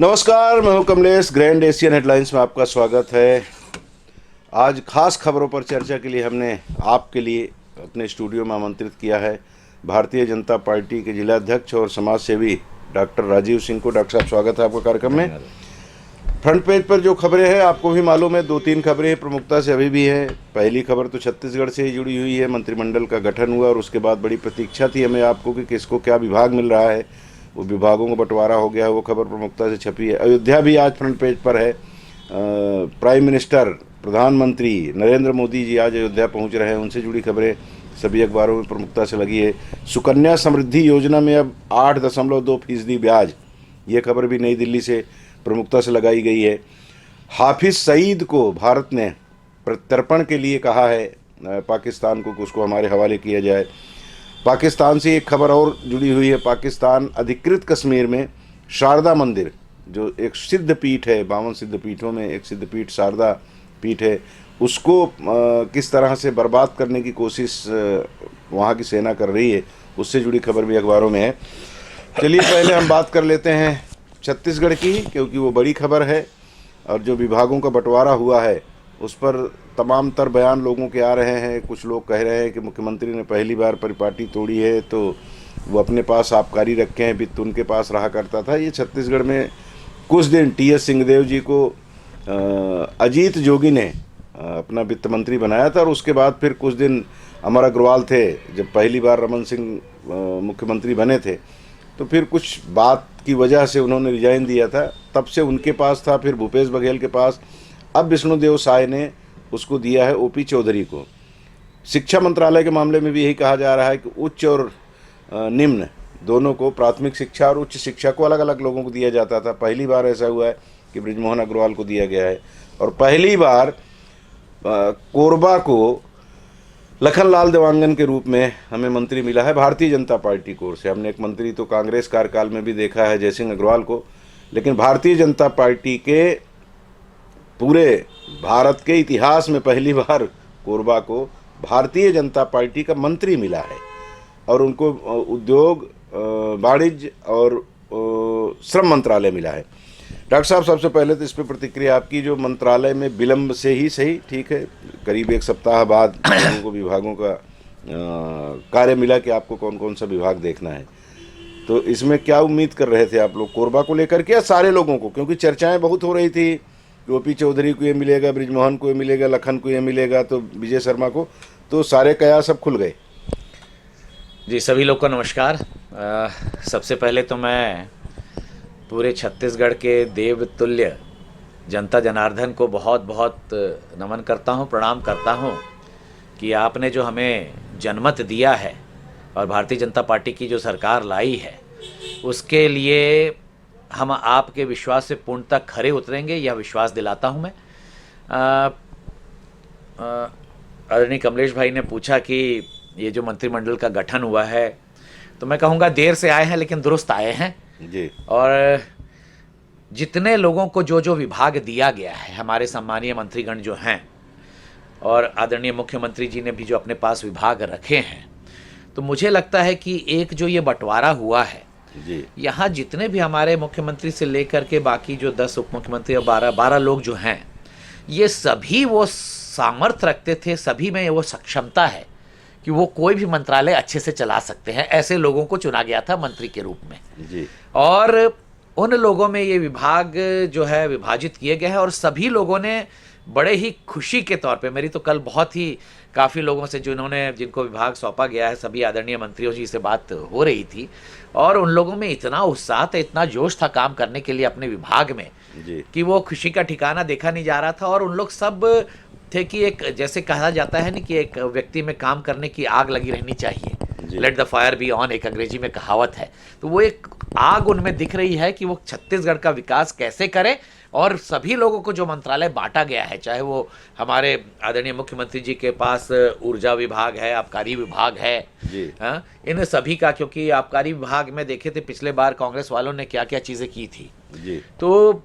नमस्कार, मैं हूं कमलेश। ग्रैंड एशियन हेडलाइंस में आपका स्वागत है। आज खास खबरों पर चर्चा के लिए हमने आपके लिए अपने स्टूडियो में आमंत्रित किया है भारतीय जनता पार्टी के जिलाध्यक्ष और समाज सेवी डॉक्टर राजीव सिंह को। डॉक्टर साहब, स्वागत है आपका कार्यक्रम में। फ्रंट पेज पर जो खबरें हैं आपको भी मालूम है, 2-3 खबरें प्रमुखता से अभी भी हैं। पहली खबर तो छत्तीसगढ़ से ही जुड़ी हुई है। मंत्रिमंडल का गठन हुआ और उसके बाद बड़ी प्रतीक्षा थी हमें आपको कि किसको क्या विभाग मिल रहा है। वो विभागों का बंटवारा हो गया है, वो खबर प्रमुखता से छपी है। अयोध्या भी आज फ्रंट पेज पर है। प्राइम मिनिस्टर प्रधानमंत्री नरेंद्र मोदी जी आज अयोध्या पहुंच रहे हैं, उनसे जुड़ी खबरें सभी अखबारों में प्रमुखता से लगी है। सुकन्या समृद्धि योजना में अब 8.2% ब्याज, ये खबर भी नई दिल्ली से प्रमुखता से लगाई गई है। हाफिज सईद को भारत ने प्रत्यर्पण के लिए कहा है पाकिस्तान को कि उसको हमारे हवाले किया जाए। पाकिस्तान से एक खबर और जुड़ी हुई है। पाकिस्तान अधिकृत कश्मीर में शारदा मंदिर, जो एक सिद्ध पीठ है, 52 सिद्ध पीठों में एक सिद्ध पीठ शारदा पीठ है, उसको किस तरह से बर्बाद करने की कोशिश वहाँ की सेना कर रही है, उससे जुड़ी खबर भी अखबारों में है। चलिए पहले हम बात कर लेते हैं छत्तीसगढ़ की, क्योंकि वो बड़ी खबर है और जो विभागों का बंटवारा हुआ है उस पर तमाम तर बयान लोगों के आ रहे हैं। कुछ लोग कह रहे हैं कि मुख्यमंत्री ने पहली बार परिपाटी तोड़ी है तो वो अपने पास आबकारी रखे हैं, वित्त उनके पास रहा करता था। ये छत्तीसगढ़ में कुछ दिन टी.एस. सिंहदेव जी को अजीत जोगी ने अपना वित्त मंत्री बनाया था और उसके बाद फिर कुछ दिन अमर अग्रवाल थे। जब पहली बार रमन सिंह मुख्यमंत्री बने थे तो फिर कुछ बात की वजह से उन्होंने रिजाइन दिया था, तब से उनके पास था, फिर भूपेश बघेल के पास, अब विष्णुदेव साय ने उसको दिया है ओपी चौधरी को। शिक्षा मंत्रालय के मामले में भी यही कहा जा रहा है कि उच्च और निम्न दोनों को, प्राथमिक शिक्षा और उच्च शिक्षा को अलग अलग लोगों को दिया जाता था। पहली बार ऐसा हुआ है कि बृजमोहन अग्रवाल को दिया गया है और पहली बार कोरबा को लखनलाल देवांगन के रूप में हमें मंत्री मिला है भारतीय जनता पार्टी की ओर से। हमने एक मंत्री तो कांग्रेस कार्यकाल में भी देखा है जयसिंह अग्रवाल को, लेकिन भारतीय जनता पार्टी के पूरे भारत के इतिहास में पहली बार कोरबा को भारतीय जनता पार्टी का मंत्री मिला है और उनको उद्योग, वाणिज्य और श्रम मंत्रालय मिला है। डॉक्टर साहब, सबसे पहले तो इस पर प्रतिक्रिया आपकी। जो मंत्रालय में विलंब से ही सही, ठीक है, करीब 1 सप्ताह बाद लोगों को विभागों का कार्य मिला कि आपको कौन कौन सा विभाग देखना है, तो इसमें क्या उम्मीद कर रहे थे आप लोग कोरबा को लेकर के या सारे लोगों को? क्योंकि चर्चाएं बहुत हो रही थी, ओपी चौधरी को ये मिलेगा, बृजमोहन को ये मिलेगा, लखन को ये मिलेगा, तो विजय शर्मा को, तो सारे कयास सब खुल गए। जी, सभी लोग को नमस्कार। सबसे पहले तो मैं पूरे छत्तीसगढ़ के देवतुल्य जनता जनार्दन को बहुत बहुत नमन करता हूँ, प्रणाम करता हूँ कि आपने जो हमें जनमत दिया है और भारतीय जनता पार्टी की जो सरकार लाई है उसके लिए हम आपके विश्वास से पूर्णतः खरे उतरेंगे, यह विश्वास दिलाता हूं मैं। आदरणीय कमलेश भाई ने पूछा कि ये जो मंत्रिमंडल का गठन हुआ है, तो मैं कहूँगा देर से आए हैं लेकिन दुरुस्त आए हैं जी। और जितने लोगों को जो जो विभाग दिया गया है, हमारे सम्मानीय मंत्रीगण जो हैं और आदरणीय मुख्यमंत्री जी ने भी जो अपने पास विभाग रखे हैं, तो मुझे लगता है कि एक जो ये बंटवारा हुआ है जी, यहाँ जितने भी हमारे मुख्यमंत्री से लेकर के बाकी जो 10 उप मुख्यमंत्री और 12 लोग जो हैं, ये सभी वो सामर्थ्य रखते थे, सभी में वो सक्षमता है कि वो कोई भी मंत्रालय अच्छे से चला सकते हैं। ऐसे लोगों को चुना गया था मंत्री के रूप में जी। और उन लोगों में ये विभाग जो है विभाजित किए गए हैं और सभी लोगों ने बड़े ही खुशी के तौर पे, मेरी तो कल बहुत ही काफ़ी लोगों से जिनको विभाग सौंपा गया है, सभी आदरणीय मंत्रियों जी से बात हो रही थी और उन लोगों में इतना उत्साह था, इतना जोश था काम करने के लिए अपने विभाग में जी, कि वो खुशी का ठिकाना देखा नहीं जा रहा था। और उन लोग सब थे कि एक, जैसे कहा जाता है ना कि एक व्यक्ति में काम करने की आग लगी रहनी चाहिए, let the fire be on, एक अंग्रेजी में कहावत है। तो वो एक आग उनमें दिख रही है कि वो छत्तीसगढ़ का विकास कैसे करें। और सभी लोगों को जो मंत्रालय बांटा गया है, चाहे वो हमारे आदरणीय मुख्यमंत्री जी के पास ऊर्जा विभाग है, आबकारी विभाग है जी, हाँ, इन सभी का, क्योंकि आबकारी विभाग में देखे थे पिछले बार कांग्रेस वालों ने क्या क्या चीज़ें की थी जी, तो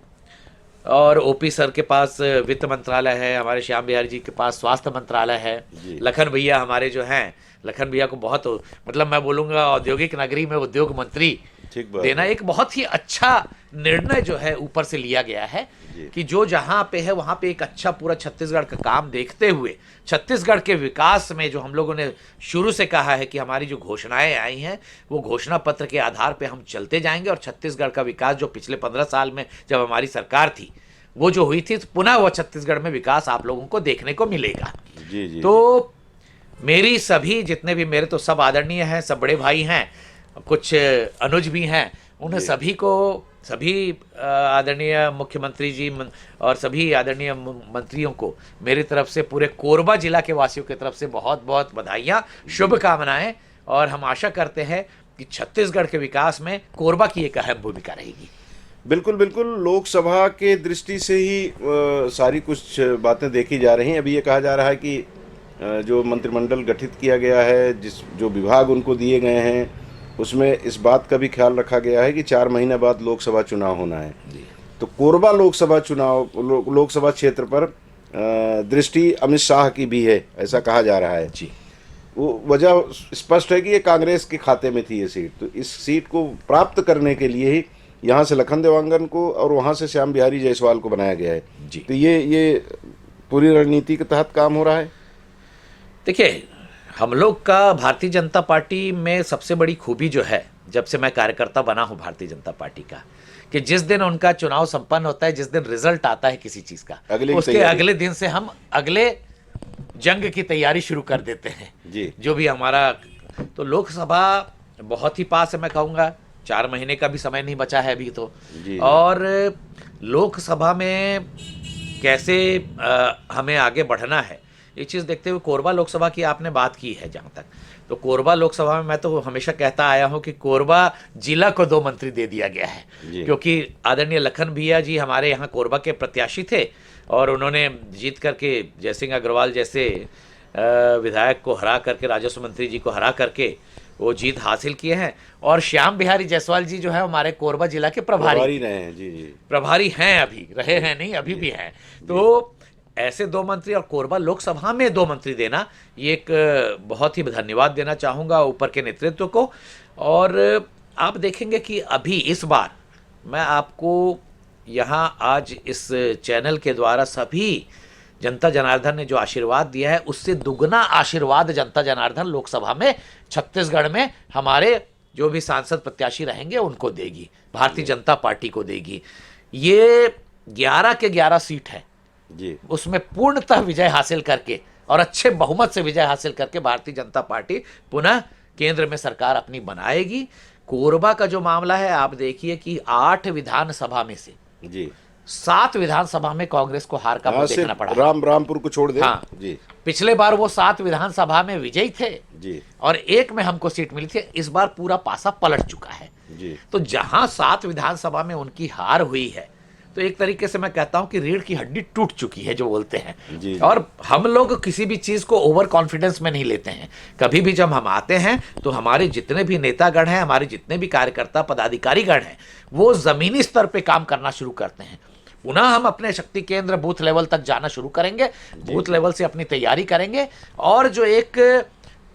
और ओपी सर के पास वित्त मंत्रालय है, हमारे श्याम बिहारी जी के पास स्वास्थ्य मंत्रालय है, लखन भैया हमारे जो हैं, लखन भैया को बहुत, मतलब मैं बोलूँगा औद्योगिक नगरी में उद्योग मंत्री ठीक बात देना है। एक बहुत ही अच्छा निर्णय जो है ऊपर से लिया गया है जी। कि जो जहां पे है वहां पे एक अच्छा पूरा छत्तीसगढ़ का काम देखते हुए छत्तीसगढ़ के विकास में जो हम लोगों ने शुरू से कहा है कि हमारी जो घोषणाएं आई हैं वो घोषणा पत्र के आधार पे हम चलते जाएंगे, और छत्तीसगढ़ का विकास जो पिछले 15 साल में जब हमारी सरकार थी वो जो हुई थी, तो पुनः वो छत्तीसगढ़ में विकास आप लोगों को देखने को मिलेगा। जी जी। तो मेरी सभी जितने भी मेरे तो सब आदरणीय हैं, सब बड़े भाई हैं, कुछ अनुज भी हैं, उन जी। सभी को, सभी आदरणीय मुख्यमंत्री जी और सभी आदरणीय मंत्रियों को मेरी तरफ से, पूरे कोरबा जिला के वासियों की तरफ से बहुत बहुत बधाइयाँ, शुभकामनाएं, और हम आशा करते हैं कि छत्तीसगढ़ के विकास में कोरबा की एक अहम भूमिका रहेगी। बिल्कुल बिल्कुल, लोकसभा के दृष्टि से ही सारी कुछ बातें देखी जा रही हैं। अभी ये कहा जा रहा है कि जो मंत्रिमंडल गठित किया गया है, जो विभाग उनको दिए गए हैं, उसमें इस बात का भी ख्याल रखा गया है कि 4 महीने बाद लोकसभा चुनाव होना है। तो कोरबा लोकसभा चुनाव, लोकसभा क्षेत्र पर दृष्टि अमित शाह की भी है, ऐसा कहा जा रहा है। जी, वो वजह स्पष्ट है कि ये कांग्रेस के खाते में थी ये सीट, तो इस सीट को प्राप्त करने के लिए ही यहाँ से लखन देवांगन को और वहाँ से श्याम बिहारी जायसवाल को बनाया गया है। जी। तो ये पूरी रणनीति के तहत काम हो रहा है। देखिए, हम लोग का भारतीय जनता पार्टी में सबसे बड़ी खूबी जो है, जब से मैं कार्यकर्ता बना हूं भारतीय जनता पार्टी का, कि जिस दिन उनका चुनाव संपन्न होता है, जिस दिन रिजल्ट आता है किसी चीज का, उसके अगले दिन से हम अगले जंग की तैयारी शुरू कर देते हैं। जी। जो भी हमारा, तो लोकसभा बहुत ही पास है, मैं कहूँगा 4 महीने का भी समय नहीं बचा है अभी तो। जी। और लोकसभा में कैसे हमें आगे बढ़ना है, ये चीज़ देखते हुए कोरबा लोकसभा की आपने बात की है जहाँ तक, तो कोरबा लोकसभा में मैं तो हमेशा कहता आया हूँ कि कोरबा जिला को 2 मंत्री दे दिया गया है, क्योंकि आदरणीय लखन भैया जी हमारे यहाँ कोरबा के प्रत्याशी थे, और उन्होंने जीत करके जयसिंह अग्रवाल जैसे विधायक को हरा करके, राजस्व मंत्री जी को हरा करके वो जीत हासिल किए हैं। और श्याम बिहारी जायसवाल जी जो है हमारे कोरबा जिला के प्रभारी रहे हैं। जी जी, प्रभारी हैं, अभी रहे हैं नहीं, अभी भी हैं। तो ऐसे 2 मंत्री और कोरबा लोकसभा में 2 मंत्री देना, ये एक बहुत ही धन्यवाद देना चाहूँगा ऊपर के नेतृत्व को। और आप देखेंगे कि अभी इस बार मैं आपको यहाँ आज इस चैनल के द्वारा सभी जनता जनार्दन ने जो आशीर्वाद दिया है, उससे दुगना आशीर्वाद जनता जनार्दन लोकसभा में छत्तीसगढ़ में हमारे जो भी सांसद प्रत्याशी रहेंगे उनको देगी, भारतीय जनता पार्टी को देगी। ये 11 के 11 सीट है जी, उसमें पूर्णतः विजय हासिल करके और अच्छे बहुमत से विजय हासिल करके भारतीय जनता पार्टी पुनः केंद्र में सरकार अपनी बनाएगी। कोरबा का जो मामला है, आप देखिए कि 8 विधानसभा में से जी 7 विधानसभा में कांग्रेस को हार का मुंह देखना पड़ा। रामपुर को छोड़ दे। हाँ जी, पिछले बार वो 7 विधानसभा में विजयी थे जी, और 1 में हमको सीट मिली थी। इस बार पूरा पासा पलट चुका है। जी। तो जहां 7 विधानसभा में उनकी हार हुई है, तो एक तरीके से मैं कहता हूं कि रीढ़ की हड्डी टूट चुकी है जो बोलते हैं। जी, जी। और हम लोग किसी भी चीज को ओवर कॉन्फिडेंस में नहीं लेते हैं। कभी भी जब हम आते हैं तो हमारे जितने भी नेतागण हैं, हमारे जितने भी कार्यकर्ता पदाधिकारीगण हैं, वो जमीनी स्तर पे काम करना शुरू करते हैं। पुनः हम अपने शक्ति केंद्र बूथ लेवल तक जाना शुरू करेंगे, बूथ लेवल से अपनी तैयारी करेंगे, और जो एक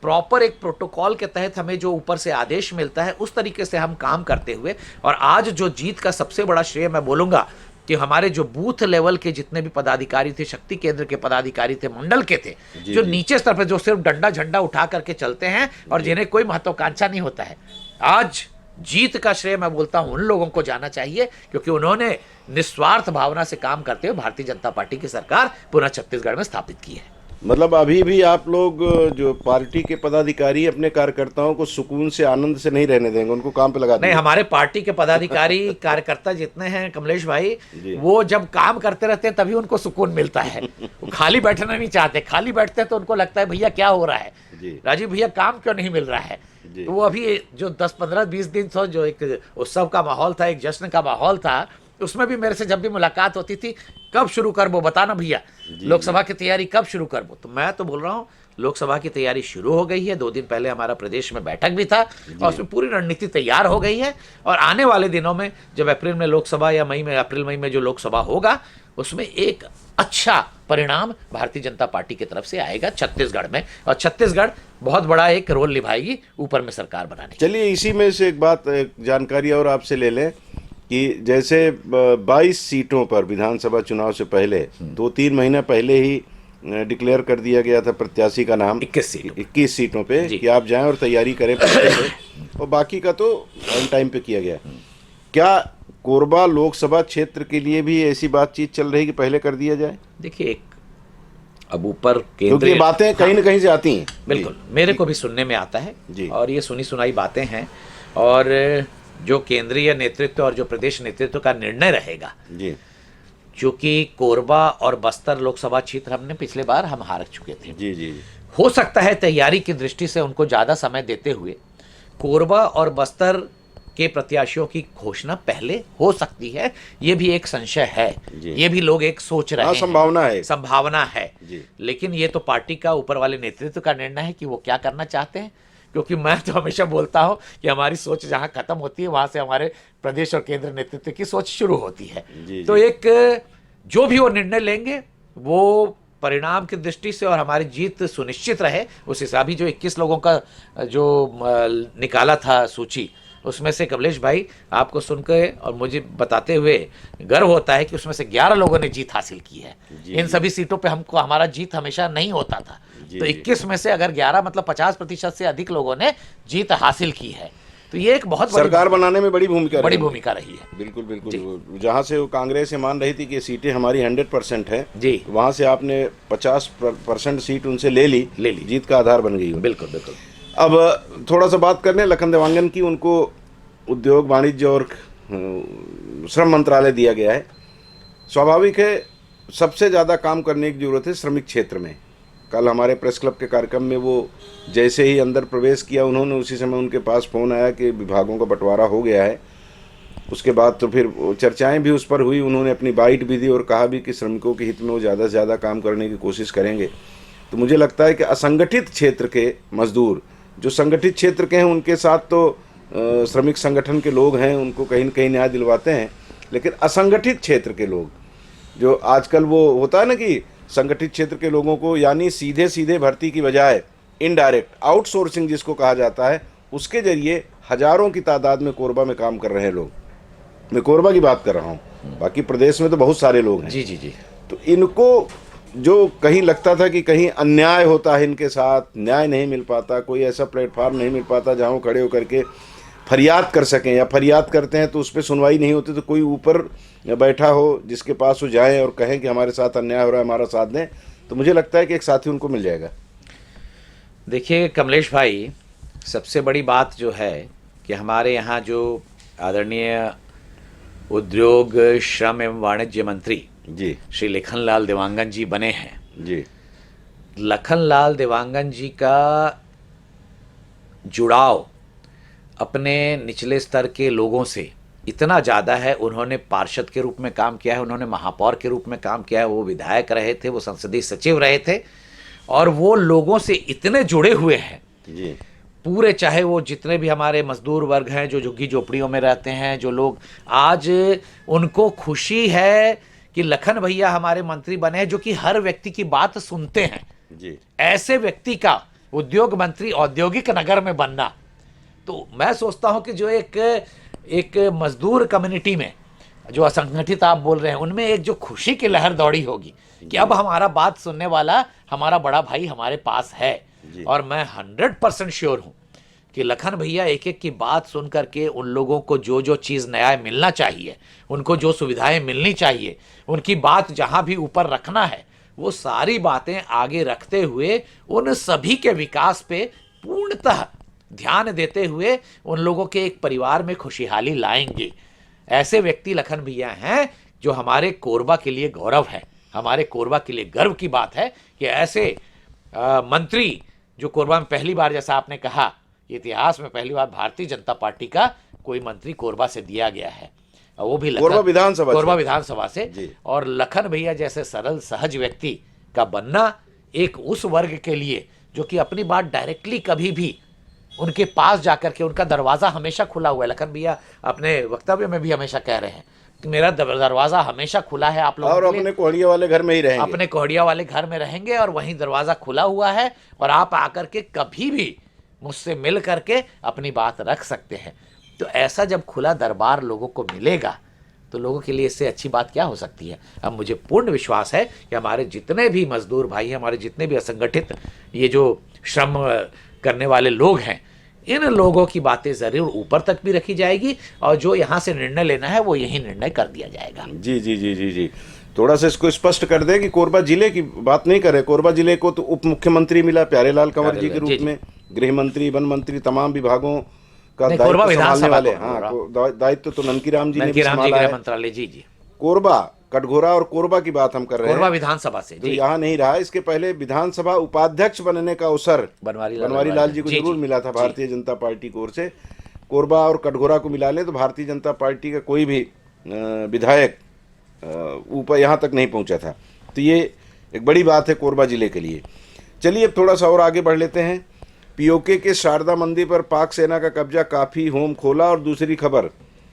प्रॉपर एक प्रोटोकॉल के तहत हमें जो ऊपर से आदेश मिलता है उस तरीके से हम काम करते हुए, और आज जो जीत का सबसे बड़ा श्रेय मैं बोलूँगा कि हमारे जो बूथ लेवल के जितने भी पदाधिकारी थे, शक्ति केंद्र के पदाधिकारी थे, मंडल के थे, जो नीचे स्तर पर जो सिर्फ डंडा झंडा उठा करके चलते हैं और जिन्हें कोई महत्वाकांक्षा नहीं होता है, आज जीत का श्रेय मैं बोलता हूं उन लोगों को जाना चाहिए, क्योंकि उन्होंने निस्वार्थ भावना से काम करते हुए भारतीय जनता पार्टी की सरकार पुनः छत्तीसगढ़ में स्थापित की है। मतलब अभी भी आप लोग जो पार्टी के पदाधिकारी अपने कार्यकर्ताओं को सुकून से, आनंद से नहीं रहने देंगे, उनको काम पे लगा देंगे। नहीं, हमारे पार्टी के पदाधिकारी कार्यकर्ता जितने हैं कमलेश भाई, वो जब काम करते रहते हैं तभी उनको सुकून मिलता है। वो खाली बैठना नहीं चाहते, खाली बैठते हैं तो उनको लगता है भैया क्या हो रहा है, राजीव भैया काम क्यों नहीं मिल रहा है। तो वो अभी जो 10, 15, 20 दिन था, जो एक उत्सव का माहौल था, एक जश्न का माहौल था, उसमें भी मेरे से जब भी मुलाकात होती थी, कब शुरू कर वो बताना भैया, लोकसभा की तैयारी कब शुरू कर वो, तो मैं तो बोल रहा हूँ लोकसभा की तैयारी शुरू हो गई है। 2 दिन पहले हमारा प्रदेश में बैठक भी था और उसमें पूरी रणनीति तैयार हो गई है। और आने वाले दिनों में जब अप्रैल में लोकसभा या अप्रैल मई में जो लोकसभा होगा, उसमें एक अच्छा परिणाम भारतीय जनता पार्टी की तरफ से आएगा छत्तीसगढ़ में, और छत्तीसगढ़ बहुत बड़ा एक रोल निभाएगी ऊपर में सरकार बनाने। चलिए इसी में से एक जानकारी और आपसे ले लें कि जैसे 22 सीटों पर विधानसभा चुनाव से पहले 2-3 महीना पहले ही डिक्लेयर कर दिया गया था प्रत्याशी का नाम 21 सीटों पे कि आप जाएं और तैयारी करें और बाकी का तो ऑन टाइम पे किया गया। क्या कोरबा लोकसभा क्षेत्र के लिए भी ऐसी बातचीत चल रही कि पहले कर दिया जाए? देखिए, अब ऊपर क्योंकि ये बातें कहीं ना कहीं से आती हैं। बिल्कुल, मेरे को भी सुनने में आता है और ये सुनी सुनाई बातें हैं, और जो केंद्रीय नेतृत्व और जो प्रदेश नेतृत्व का निर्णय रहेगा जी, क्योंकि कोरबा और बस्तर लोकसभा क्षेत्र हमने पिछले बार हम हार चुके थे जी जी, हो सकता है तैयारी की दृष्टि से उनको ज़्यादा समय देते हुए कोरबा और बस्तर के प्रत्याशियों की घोषणा पहले हो सकती है। ये भी एक संशय है, ये भी लोग एक सोच रहे हैं, संभावना है लेकिन ये तो पार्टी का ऊपर वाले नेतृत्व का निर्णय है कि वो क्या करना चाहते हैं। क्योंकि मैं तो हमेशा बोलता हूं कि हमारी सोच जहां खत्म होती है वहां से हमारे प्रदेश और केंद्र नेतृत्व की सोच शुरू होती है। तो एक जो भी वो निर्णय लेंगे वो परिणाम की दृष्टि से और हमारी जीत सुनिश्चित रहे उस हिसाब ही। जो 21 लोगों का जो निकाला था सूची, उसमें से कमलेश भाई आपको सुनकर और मुझे बताते हुए गर्व होता है कि उसमें से 11 लोगों ने जीत हासिल की है। इन सभी सीटों पे हमको हमारा जीत हमेशा नहीं होता था, तो 21 में से अगर 11 मतलब 50% से अधिक लोगों ने जीत हासिल की है, तो ये एक बहुत सरकार बनाने में बड़ी भूमिका रही है। बिल्कुल बिल्कुल। जहां से वो कांग्रेस से मान रही थी कि सीटें हमारी 100% है जी, वहां से आपने 50% सीट उनसे ले ली, जीत का आधार बन गई। बिल्कुल बिल्कुल। अब थोड़ा सा बात करने लखन देवांगन की। उनको उद्योग वाणिज्य और श्रम मंत्रालय दिया गया है। स्वाभाविक है सबसे ज़्यादा काम करने की जरूरत है श्रमिक क्षेत्र में। कल हमारे प्रेस क्लब के कार्यक्रम में वो जैसे ही अंदर प्रवेश किया, उन्होंने उसी समय उनके पास फ़ोन आया कि विभागों का बंटवारा हो गया है। उसके बाद तो फिर चर्चाएं भी उस पर हुई, उन्होंने अपनी बाइट भी दी और कहा भी कि श्रमिकों के हित में वो ज़्यादा से ज़्यादा काम करने की कोशिश करेंगे। तो मुझे लगता है कि असंगठित क्षेत्र के मजदूर, जो संगठित क्षेत्र के हैं उनके साथ तो श्रमिक संगठन के लोग हैं, उनको कहीं न कहीं न्याय दिलवाते हैं, लेकिन असंगठित क्षेत्र के लोग जो आजकल वो होता है ना कि संगठित क्षेत्र के लोगों को यानी सीधे सीधे भर्ती की बजाय इनडायरेक्ट आउटसोर्सिंग जिसको कहा जाता है, उसके जरिए हजारों की तादाद में कोरबा में काम कर रहे हैं लोग। मैं कोरबा की बात कर रहा हूँ, बाकी प्रदेश में तो बहुत सारे लोग हैं जी जी जी। तो इनको जो कहीं लगता था कि कहीं अन्याय होता है इनके साथ, न्याय नहीं मिल पाता, कोई ऐसा प्लेटफार्म नहीं मिल पाता जहाँ वो खड़े होकर के फरियाद कर सकें, या फरियाद करते हैं तो उस पर सुनवाई नहीं होती, तो कोई ऊपर बैठा हो जिसके पास वो जाएं और कहें कि हमारे साथ अन्याय हो रहा है, हमारा साथ दें, तो मुझे लगता है कि एक साथी उनको मिल जाएगा। देखिए कमलेश भाई, सबसे बड़ी बात जो है कि हमारे यहाँ जो आदरणीय उद्योग श्रम एवं वाणिज्य मंत्री जी श्री लखनलाल देवांगन जी बने हैं जी। लखनलाल देवांगन जी का जुड़ाव अपने निचले स्तर के लोगों से इतना ज़्यादा है। उन्होंने पार्षद के रूप में काम किया है, उन्होंने महापौर के रूप में काम किया है, वो विधायक रहे थे, वो संसदीय सचिव रहे थे, और वो लोगों से इतने जुड़े हुए हैं जी। पूरे, चाहे वो जितने भी हमारे मजदूर वर्ग हैं जो झुग्गी झोपड़ियों में रहते हैं, जो लोग आज उनको खुशी है कि लखन भैया हमारे मंत्री बने हैं, जो कि हर व्यक्ति की बात सुनते हैं जी। ऐसे व्यक्ति का उद्योग मंत्री औद्योगिक नगर में बनना, तो मैं सोचता हूं कि जो एक मजदूर कम्युनिटी में जो असंगठित आप बोल रहे हैं, उनमें एक जो खुशी की लहर दौड़ी होगी कि अब हमारा बात सुनने वाला हमारा बड़ा भाई हमारे पास है। और मैं 100% श्योर हूं कि लखन भैया एक एक की बात सुन करके उन लोगों को जो जो चीज़ न्याय मिलना चाहिए, उनको जो सुविधाएं मिलनी चाहिए, उनकी बात जहां भी ऊपर रखना है, वो सारी बातें आगे रखते हुए उन सभी के विकास पे पूर्णतः ध्यान देते हुए उन लोगों के एक परिवार में खुशहाली लाएंगे। ऐसे व्यक्ति लखन भैया हैं जो हमारे कोरबा के लिए गौरव है, हमारे कोरबा के लिए गर्व की बात है कि ऐसे मंत्री जो कोरबा में पहली बार, जैसा आपने कहा, इतिहास में पहली बार भारतीय जनता पार्टी का कोई मंत्री कोरबा से दिया गया है, वो भी कोरबा विधानसभा से। और लखन भैया जैसे सरल सहज व्यक्ति का बनना एक उस वर्ग के लिए जो कि अपनी बात डायरेक्टली कभी भी उनके पास जाकर के, उनका दरवाज़ा हमेशा खुला हुआ है। लखन भैया अपने वक्तव्य में भी हमेशा कह रहे हैं कि मेरा दरवाज़ा हमेशा खुला है आप लोगों और के लिए। अपने कोहड़िया वाले घर में ही रहेंगे, अपने कोहड़िया वाले घर में रहेंगे और वहीं दरवाज़ा खुला हुआ है, और आप आकर के कभी भी मुझसे मिल करके अपनी बात रख सकते हैं। तो ऐसा जब खुला दरबार लोगों को मिलेगा तो लोगों के लिए इससे अच्छी बात क्या हो सकती है। अब मुझे पूर्ण विश्वास है कि हमारे जितने भी मजदूर भाई हैं, हमारे जितने भी असंगठित ये जो श्रम करने वाले लोग हैं, इन लोगों की बातें ज़रूर ऊपर तक भी रखी जाएगी, और जो यहाँ से निर्णय लेना है वो यही निर्णय कर दिया जाएगा। जी जी जी जी जी। थोड़ा सा इसको स्पष्ट कर दें कि कोरबा जिले की बात नहीं करे। कोरबा जिले को तो उप मुख्यमंत्री मिला प्यारेलाल कंवर जी के रूप में, गृह मंत्री, वन मंत्री, तमाम विभागों का दायित्व संभालने वाले। हाँ, दायित्व तो ननकीराम जी ने भी संभाला है, मंत्रालय। जी जी। कोरबा, कटघोरा और कोरबा की बात हम कर रहे हैं, कोरबा विधानसभा से। तो यहाँ नहीं रहा। इसके पहले विधानसभा उपाध्यक्ष बनने का अवसर बनवारी लाल जी को जरूर मिला था भारतीय जनता पार्टी की ओर से। कोरबा और कटघोरा को मिला ले तो भारतीय जनता पार्टी का कोई भी विधायक ऊपर यहाँ तक नहीं पहुँचा था। तो ये एक बड़ी बात है कोरबा जिले के लिए। चलिए अब थोड़ा सा और आगे बढ़ लेते हैं। पीओके के शारदा मंदिर पर पाक सेना का कब्जा, काफ़ी होम खोला। और दूसरी खबर,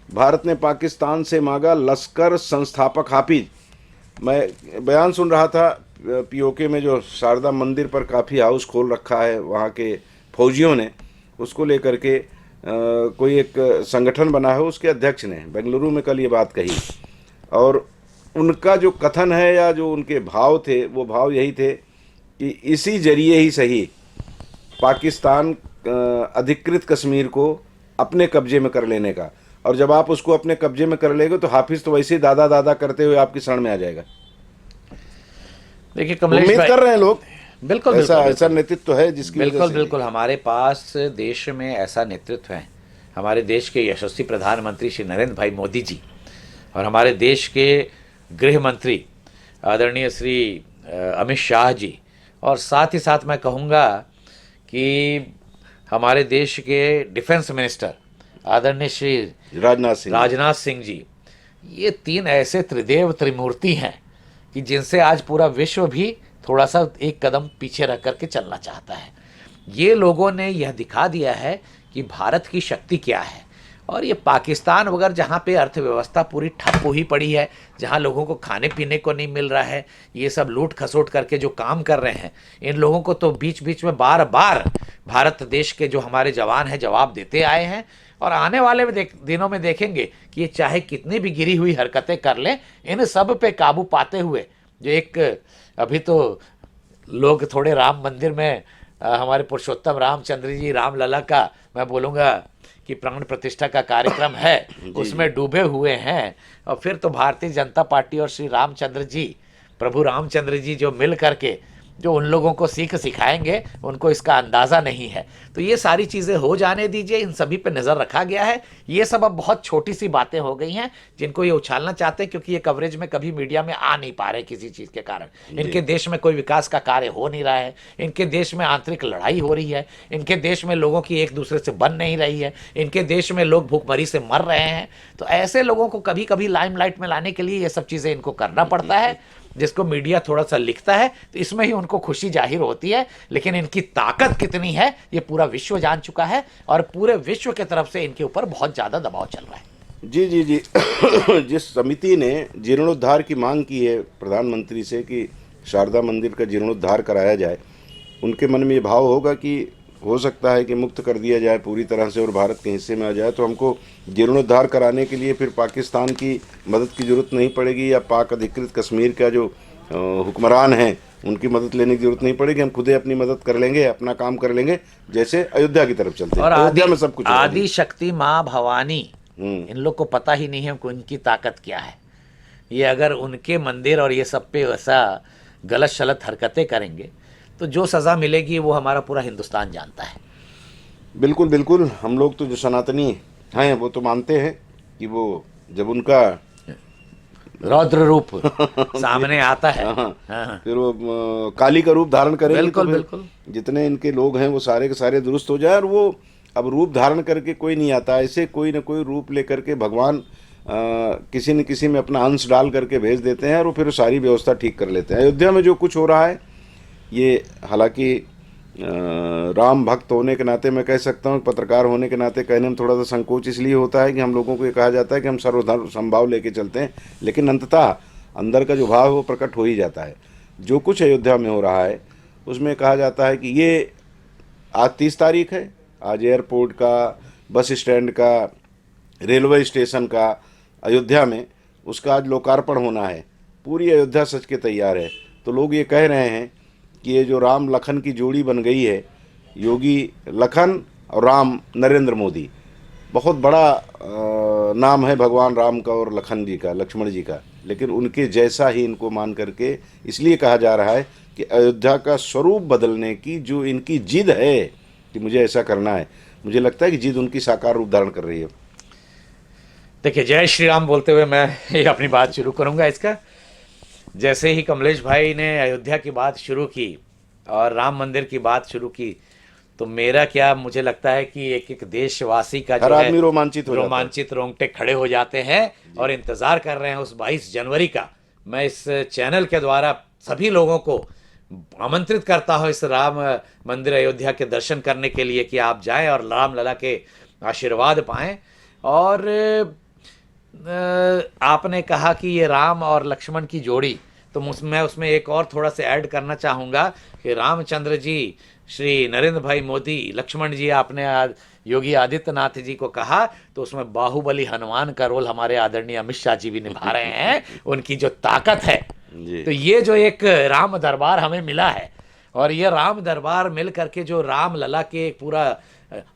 भारत ने पाकिस्तान से मांगा लश्कर संस्थापक हाफिज। मैं बयान सुन रहा था, पीओके में जो शारदा मंदिर पर काफ़ी हाउस खोल रखा है वहाँ के फौजियों ने, उसको लेकर के कोई एक संगठन बना है, उसके अध्यक्ष ने बेंगलुरु में कल ये बात कही। और उनका जो कथन है या जो उनके भाव थे, वो भाव यही थे कि इसी जरिए ही सही पाकिस्तान अधिकृत कश्मीर को अपने कब्जे में कर लेने का, और जब आप उसको अपने कब्जे में कर लेंगे तो हाफिज तो वैसे ही दादा दादा करते हुए आपकी शरण में आ जाएगा। देखिए कमलेश उम्मीद कर रहे हैं लोग, बिल्कुल ऐसा नेतृत्व है जिसकी बिल्कुल हमारे पास देश में ऐसा नेतृत्व है। हमारे देश के यशस्वी प्रधानमंत्री श्री नरेंद्र भाई मोदी जी, और हमारे देश के गृह मंत्री आदरणीय श्री अमित शाह जी, और साथ ही साथ मैं कहूँगा कि हमारे देश के डिफेंस मिनिस्टर आदरणीय श्री राजनाथ सिंह जी, ये तीन ऐसे त्रिदेव त्रिमूर्ति हैं कि जिनसे आज पूरा विश्व भी थोड़ा सा एक कदम पीछे रख करके चलना चाहता है। ये लोगों ने यह दिखा दिया है कि भारत की शक्ति क्या है। और ये पाकिस्तान वगैरह जहाँ पे अर्थव्यवस्था पूरी ठप हुई पड़ी है, जहाँ लोगों को खाने पीने को नहीं मिल रहा है, ये सब लूट खसोट करके जो काम कर रहे हैं, इन लोगों को तो बीच बीच में बार बार भारत देश के जो हमारे जवान हैं जवाब देते आए हैं। और आने वाले दिनों में देखेंगे कि ये चाहे कितनी भी गिरी हुई हरकतें कर लें, इन सब पे काबू पाते हुए जो एक अभी तो लोग थोड़े राम मंदिर में हमारे पुरुषोत्तम रामचंद्र जी रामलला का मैं बोलूँगा कि प्राण प्रतिष्ठा का कार्यक्रम है, उसमें डूबे हुए हैं। और फिर तो भारतीय जनता पार्टी और श्री रामचंद्र जी, प्रभु रामचंद्र जी जो मिल करके जो उन लोगों को सीख सिखाएंगे, उनको इसका अंदाज़ा नहीं है। तो ये सारी चीज़ें हो जाने दीजिए, इन सभी पे नज़र रखा गया है। ये सब अब बहुत छोटी सी बातें हो गई हैं जिनको ये उछालना चाहते हैं, क्योंकि ये कवरेज में कभी मीडिया में आ नहीं पा रहे किसी चीज़ के कारण। इनके देश में कोई विकास का कार्य हो नहीं रहा है, इनके देश में आंतरिक लड़ाई हो रही है, इनके देश में लोगों की एक दूसरे से बन नहीं रही है, इनके देश में लोग भूखमरी से मर रहे हैं। तो ऐसे लोगों को कभी कभी लाइमलाइट में लाने के लिए ये सब चीज़ें इनको करना पड़ता है, जिसको मीडिया थोड़ा सा लिखता है तो इसमें ही उनको खुशी जाहिर होती है। लेकिन इनकी ताकत कितनी है ये पूरा विश्व जान चुका है, और पूरे विश्व की तरफ से इनके ऊपर बहुत ज़्यादा दबाव चल रहा है। जी जी जी। जिस समिति ने जीर्णोद्धार की मांग की है प्रधानमंत्री से कि शारदा मंदिर का जीर्णोद्धार कराया जाए, उनके मन में ये भाव होगा कि हो सकता है कि मुक्त कर दिया जाए पूरी तरह से और भारत के हिस्से में आ जाए, तो हमको जीर्णोद्धार कराने के लिए फिर पाकिस्तान की मदद की ज़रूरत नहीं पड़ेगी, या पाक अधिकृत कश्मीर का जो हुक्मरान हैं उनकी मदद लेने की जरूरत नहीं पड़ेगी। हम खुद ही अपनी मदद कर लेंगे, अपना काम कर लेंगे, जैसे अयोध्या की तरफ चलते हैं। और अयोध्या में सब कुछ आदि शक्ति माँ भवानी, इन लोग को पता ही नहीं है कि उनकी ताकत क्या है। ये अगर उनके मंदिर और ये सब पे वैसा गलत शलत हरकतें करेंगे तो जो सज़ा मिलेगी वो हमारा पूरा हिंदुस्तान जानता है। बिल्कुल बिल्कुल। हम लोग तो जो सनातनी हैं वो तो मानते हैं कि वो जब उनका रौद्र रूप सामने आता है, फिर वो काली का रूप धारण करेंगे। बिल्कुल तो बिल्कुल। जितने इनके लोग हैं वो सारे के सारे दुरुस्त हो जाए। और वो अब रूप धारण करके कोई नहीं आता, ऐसे कोई ना कोई रूप लेकर के भगवान किसी न किसी में अपना अंश डाल करके भेज देते हैं, और वो फिर सारी व्यवस्था ठीक कर लेते हैं। अयोध्या में जो कुछ हो रहा है ये हालांकि राम भक्त होने के नाते मैं कह सकता हूँ, पत्रकार होने के नाते कहने में थोड़ा सा संकोच इसलिए होता है कि हम लोगों को ये कहा जाता है कि हम सर्वधर्म समभाव लेके चलते हैं, लेकिन अंततः अंदर का जो भाव है वो प्रकट हो ही जाता है। जो कुछ अयोध्या में हो रहा है उसमें कहा जाता है कि ये आज 30 तारीख है, आज एयरपोर्ट का, बस स्टैंड का, रेलवे स्टेशन का अयोध्या में उसका आज लोकार्पण होना है। पूरी अयोध्या सज के तैयार है। तो लोग ये कह रहे हैं कि ये जो राम लखन की जोड़ी बन गई है, योगी लखन और राम नरेंद्र मोदी, बहुत बड़ा नाम है भगवान राम का और लखन जी का, लक्ष्मण जी का, लेकिन उनके जैसा ही इनको मान करके इसलिए कहा जा रहा है कि अयोध्या का स्वरूप बदलने की जो इनकी जिद है कि मुझे ऐसा करना है, मुझे लगता है कि जिद उनकी साकार रूप धारण कर रही है। देखिए, जय श्री राम बोलते हुए मैं ये अपनी बात शुरू करूंगा। इसका जैसे ही कमलेश भाई ने अयोध्या की बात शुरू की और राम मंदिर की बात शुरू की, तो मेरा क्या, मुझे लगता है कि एक एक देशवासी का जो है रोमांचित रोंगटे खड़े हो जाते हैं और इंतजार कर रहे हैं उस 22 जनवरी का। मैं इस चैनल के द्वारा सभी लोगों को आमंत्रित करता हूं इस राम मंदिर अयोध्या के दर्शन करने के लिए कि आप जाएं और राम लला के आशीर्वाद पाएं। और आपने कहा कि ये राम और लक्ष्मण की जोड़ी, तो मैं उसमें एक और थोड़ा सा ऐड करना चाहूँगा कि रामचंद्र जी, श्री नरेंद्र भाई मोदी, लक्ष्मण जी आपने योगी आदित्यनाथ जी को कहा, तो उसमें बाहुबली हनुमान का रोल हमारे आदरणीय अमित शाह जी भी निभा रहे हैं। उनकी जो ताकत है, तो ये जो एक राम दरबार हमें मिला है, और ये राम दरबार मिल करके जो राम लला के पूरा,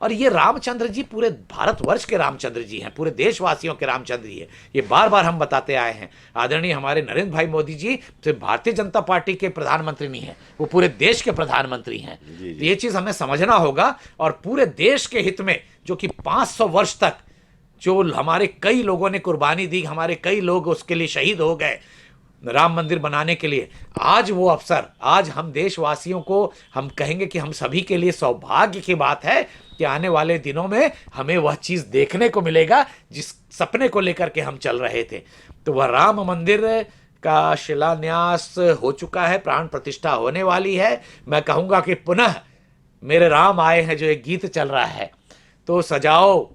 और ये रामचंद्र जी पूरे भारतवर्ष के रामचंद्र जी हैं, पूरे देशवासियों के रामचंद्र जी हैं। ये बार बार हम बताते आए हैं। आदरणीय हमारे नरेंद्र भाई मोदी जी सिर्फ भारतीय जनता पार्टी के प्रधानमंत्री नहीं हैं, वो पूरे देश के प्रधानमंत्री हैं। तो ये चीज़ हमें समझना होगा। और पूरे देश के हित में, जो कि 500 वर्ष तक जो हमारे कई लोगों ने कुर्बानी दी, हमारे कई लोग उसके लिए शहीद हो गए राम मंदिर बनाने के लिए, आज वो अवसर, आज हम देशवासियों को हम कहेंगे कि हम सभी के लिए सौभाग्य की बात है कि आने वाले दिनों में हमें वह चीज़ देखने को मिलेगा जिस सपने को लेकर के हम चल रहे थे। तो वह राम मंदिर का शिलान्यास हो चुका है, प्राण प्रतिष्ठा होने वाली है। मैं कहूँगा कि पुनः मेरे राम आए हैं जो एक गीत चल रहा है, तो सजाओ,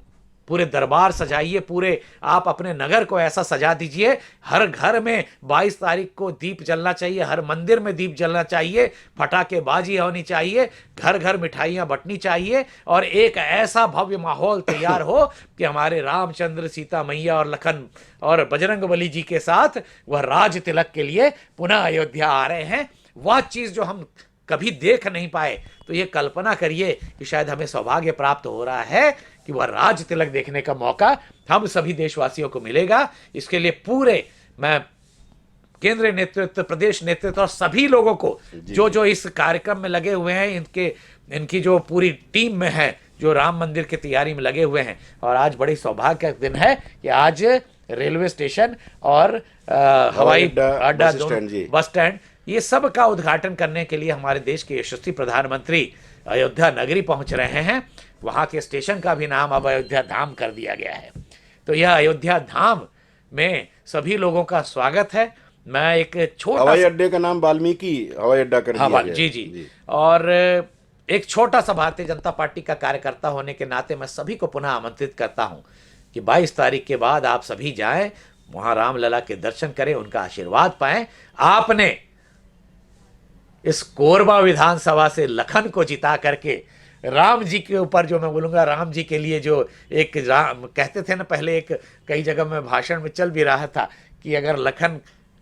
पूरे दरबार सजाइए, पूरे आप अपने नगर को ऐसा सजा दीजिए। हर घर में 22 तारीख को दीप जलना चाहिए, हर मंदिर में दीप जलना चाहिए, पटाखेबाजी होनी चाहिए, घर घर मिठाइयाँ बंटनी चाहिए, और एक ऐसा भव्य माहौल तैयार हो कि हमारे रामचंद्र, सीता मैया और लखन और बजरंगबली जी के साथ वह राज तिलक के लिए पुनः अयोध्या आ रहे हैं। वह चीज़ जो हम कभी देख नहीं पाए, तो ये कल्पना करिए कि शायद हमें सौभाग्य प्राप्त हो रहा है कि वह राज तिलक देखने का मौका हम सभी देशवासियों को मिलेगा। इसके लिए पूरे मैं केंद्रीय नेतृत्व, प्रदेश नेतृत्व और सभी लोगों को जो जो इस कार्यक्रम में लगे हुए हैं, इनकी जो पूरी टीम में है, जो राम मंदिर की तैयारी में लगे हुए हैं। और आज बड़ी सौभाग्य का दिन है कि आज रेलवे स्टेशन और हवाई अड्डा, बस स्टैंड, ये सब का उद्घाटन करने के लिए हमारे देश के यशस्वी प्रधानमंत्री अयोध्या नगरी पहुंच रहे हैं। वहाँ के स्टेशन का भी नाम अब अयोध्या धाम कर दिया गया है। तो यह अयोध्या धाम में सभी लोगों का स्वागत है। मैं एक छोटा हवाई अड्डे का नाम वाल्मीकि हवाई अड्डा कर दिया गया। जी। और एक छोटा सा भारतीय जनता पार्टी का कार्यकर्ता होने के नाते मैं सभी को पुनः आमंत्रित करता हूँ कि 22 तारीख के बाद आप सभी जाएं, वहाँ रामलला के दर्शन करें, उनका आशीर्वाद पाएं। आपने इस कोरबा विधानसभा से लखन को जिता करके राम जी के ऊपर, जो मैं बोलूँगा राम जी के लिए जो एक राम कहते थे ना, पहले एक कई जगह में भाषण में चल भी रहा था कि अगर लखन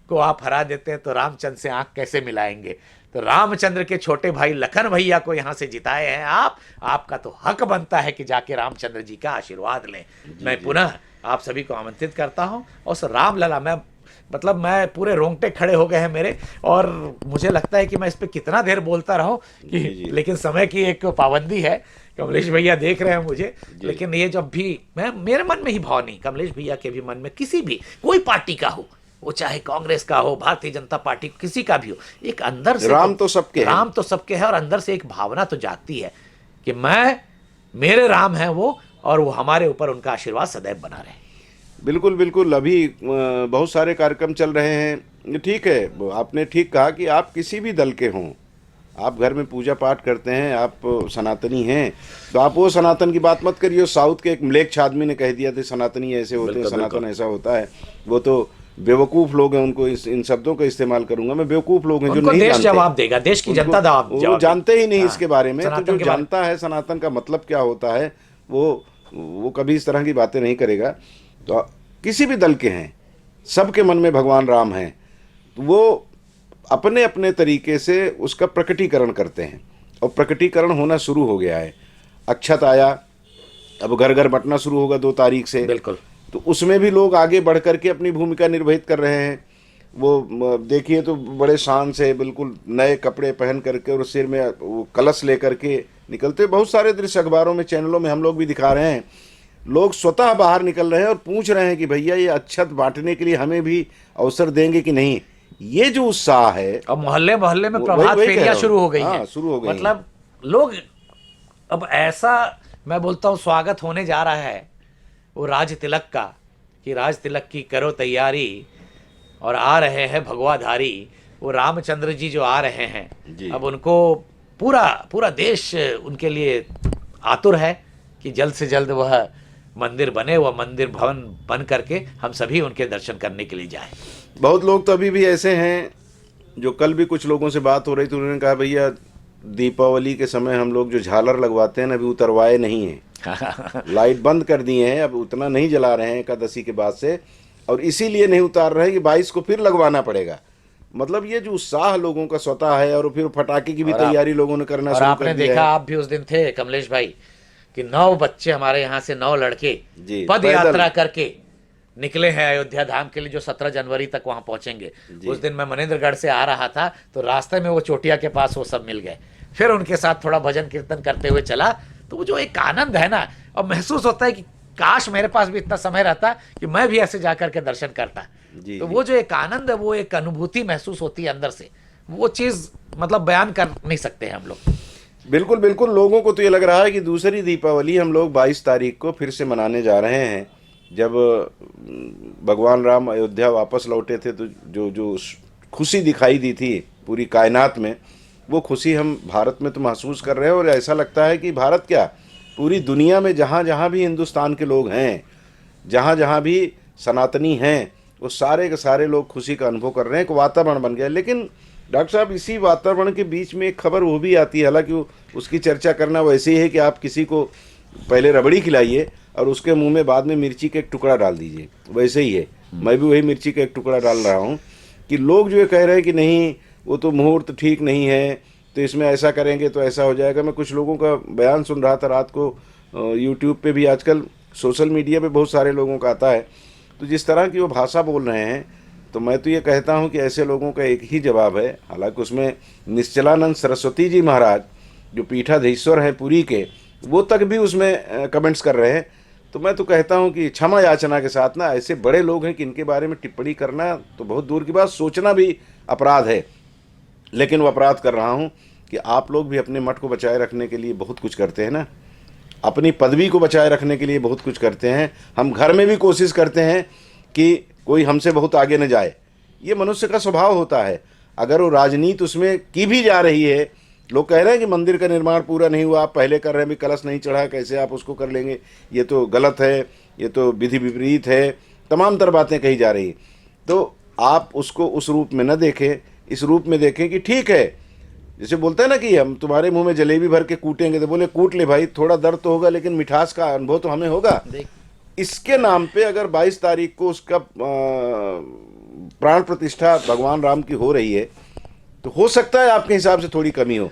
को आप हरा देते हैं तो रामचंद्र से आंख कैसे मिलाएंगे। तो रामचंद्र के छोटे भाई लखन भैया को यहाँ से जिताए हैं आप, आपका तो हक बनता है कि जाके रामचंद्र जी का आशीर्वाद लें। मैं पुनः आप सभी को आमंत्रित करता हूँ। और उस रामलला, मैं पूरे रोंगटे खड़े हो गए हैं मेरे, और मुझे लगता है कि मैं इस पे कितना देर बोलता रहूं कि लेकिन समय की एक पाबंदी है। कमलेश भैया देख रहे हैं मुझे, लेकिन ये जब भी मेरे मन में ही भाव नहीं, कमलेश भैया के भी मन में, किसी भी कोई पार्टी का हो, वो चाहे कांग्रेस का हो, भारतीय जनता पार्टी, किसी का भी हो, एक अंदर से राम तो सबके है और अंदर से एक भावना तो जागती है कि मेरे राम है वो, और वो हमारे ऊपर उनका आशीर्वाद सदैव बना रहे। बिल्कुल बिल्कुल। अभी बहुत सारे कार्यक्रम चल रहे हैं, ठीक है, आपने ठीक कहा कि आप किसी भी दल के हों, आप घर में पूजा पाठ करते हैं, आप सनातनी हैं, तो आप वो सनातन की बात मत करिए। साउथ के एक म्लेच्छ आदमी ने कह दिया था सनातनी ऐसे होते हैं, सनातन ऐसा होता है। वो तो बेवकूफ़ लोग हैं, उनको इन शब्दों का इस्तेमाल करूंगा मैं। बेवकूफ़ लोग हैं जो नहीं देश जानते। जवाब देगा, देश की जनता वो जानते ही नहीं इसके बारे में। तो जो के जानता है सनातन का मतलब क्या होता है, वो कभी इस तरह की बातें नहीं करेगा। तो किसी भी दल के हैं, सबके मन में भगवान राम हैं, तो वो अपने अपने तरीके से उसका प्रकटीकरण करते हैं, और प्रकटीकरण होना शुरू हो गया है। अक्षत आया, अब घर घर बंटना शुरू होगा 2 तारीख से। बिल्कुल। तो उसमें भी लोग आगे बढ़ करके अपनी भूमिका निर्वहित कर रहे हैं। वो देखिए तो बड़े शान से बिल्कुल नए कपड़े पहन करके और सिर में वो कलश लेकर के निकलते। बहुत सारे दृश्य अखबारों में, चैनलों में हम लोग भी दिखा रहे हैं। लोग स्वतः बाहर निकल रहे हैं और पूछ रहे हैं कि भैया ये अक्षत बांटने के लिए हमें भी अवसर देंगे कि नहीं। ये जो उत्साह है, अब मोहल्ले मोहल्ले में प्रभात फेरियां शुरू हो गई हैं। शुरू हो गई। मतलब लोग अब ऐसा, मैं बोलता हूँ, स्वागत होने जा रहा है वो राज तिलक का, कि राज तिलक की करो तैयारी, और आ रहे हैं भगवाधारी, वो रामचंद्र जी जो आ रहे हैं। अब उनको पूरा देश उनके लिए आतुर है कि जल्द से जल्द वह मंदिर बने, वह मंदिर भवन बन करके हम सभी उनके दर्शन करने के लिए जाएं। बहुत लोग तो अभी भी ऐसे हैं, जो कल भी कुछ लोगों से बात हो रही थी, उन्होंने कहा भैया दीपावली के समय हम लोग जो झालर लगवाते हैं ना, अभी उतरवाए नहीं हैं। लाइट बंद कर दिए हैं, अब उतना नहीं जला रहे हैं एकादशी के बाद से, और इसीलिए नहीं उतार रहे हैं कि 22 को फिर लगवाना पड़ेगा। मतलब ये जो उत्साह लोगों का स्वतः है, और फिर पटाखे की भी तैयारी लोगों ने करना शुरू कर दिया है। आपने देखा, आप भी उस दिन थे कमलेश भाई, कि 9 बच्चे हमारे यहाँ से, 9 लड़के पद यात्रा करके निकले हैं अयोध्या धाम के लिए, जो 17 जनवरी तक वहां पहुंचेंगे। उस दिन मैं मनेंद्रगढ़ से आ रहा था, तो रास्ते में वो चोटिया के पास वो सब मिल गए। फिर उनके साथ थोड़ा भजन कीर्तन करते हुए चला, तो वो जो एक आनंद है ना, अब महसूस होता है कि काश मेरे पास भी इतना समय रहता कि मैं भी ऐसे जाकर के दर्शन करता। तो वो जो एक आनंद है, वो एक अनुभूति महसूस होती है अंदर से, वो चीज़ मतलब बयान कर नहीं सकते हैं हम लोग। बिल्कुल बिल्कुल। लोगों को तो ये लग रहा है कि दूसरी दीपावली हम लोग 22 तारीख को फिर से मनाने जा रहे हैं। जब भगवान राम अयोध्या वापस लौटे थे, तो जो खुशी दिखाई दी थी पूरी कायनात में, वो खुशी हम भारत में तो महसूस कर रहे हैं। और ऐसा लगता है कि भारत क्या, पूरी दुनिया में जहाँ जहाँ भी हिंदुस्तान के लोग हैं, जहाँ जहाँ भी सनातनी हैं, वो सारे के सारे लोग खुशी का अनुभव कर रहे हैं। एक वातावरण बन गया। लेकिन डॉक्टर साहब, इसी वातावरण के बीच में एक खबर वो भी आती है, हालांकि उसकी चर्चा करना वैसे ही है कि आप किसी को पहले रबड़ी खिलाइए और उसके मुंह में बाद में मिर्ची का एक टुकड़ा डाल दीजिए, वैसे ही है। मैं भी वही मिर्ची का एक टुकड़ा डाल रहा हूँ कि लोग जो ये कह रहे हैं कि नहीं वो तो मुहूर्त ठीक नहीं है, तो इसमें ऐसा करेंगे तो ऐसा हो जाएगा। मैं कुछ लोगों का बयान सुन रहा था रात को, यूट्यूब पे भी, आजकल सोशल मीडिया पे बहुत सारे लोगों का आता है, तो जिस तरह की वो भाषा बोल रहे हैं, तो मैं तो ये कहता हूँ कि ऐसे लोगों का एक ही जवाब है। हालांकि उसमें निश्चलानंद सरस्वती जी महाराज जो पीठाधीश्वर हैं पुरी के, वो तक भी उसमें कमेंट्स कर रहे हैं। तो मैं तो कहता हूं कि क्षमा याचना के साथ ना, ऐसे बड़े लोग हैं कि इनके बारे में टिप्पणी करना तो बहुत दूर की बात, सोचना भी अपराध है। लेकिन वो अपराध कर रहा हूं कि आप लोग भी अपने मठ को बचाए रखने के लिए बहुत कुछ करते हैं ना, अपनी पदवी को बचाए रखने के लिए बहुत कुछ करते हैं। हम घर में भी कोशिश करते हैं कि कोई हमसे बहुत आगे न जाए, ये मनुष्य का स्वभाव होता है। अगर वो राजनीति उसमें की भी जा रही है, लोग कह रहे हैं कि मंदिर का निर्माण पूरा नहीं हुआ, आप पहले कर रहे हैं, भी कलश नहीं चढ़ा, कैसे आप उसको कर लेंगे, ये तो गलत है, ये तो विधि विपरीत है, तमाम तरह बातें कही जा रही। तो आप उसको उस रूप में न देखें, इस रूप में देखें कि ठीक है, जैसे बोलते हैं ना कि हम तुम्हारे मुंह में जलेबी भर के कूटेंगे, तो बोले कूट ले भाई, थोड़ा दर्द तो होगा लेकिन मिठास का अनुभव तो हमें होगा। इसके नाम पे अगर 22 तारीख को उसका प्राण प्रतिष्ठा भगवान राम की हो रही है, तो हो सकता है आपके हिसाब से थोड़ी कमी हो,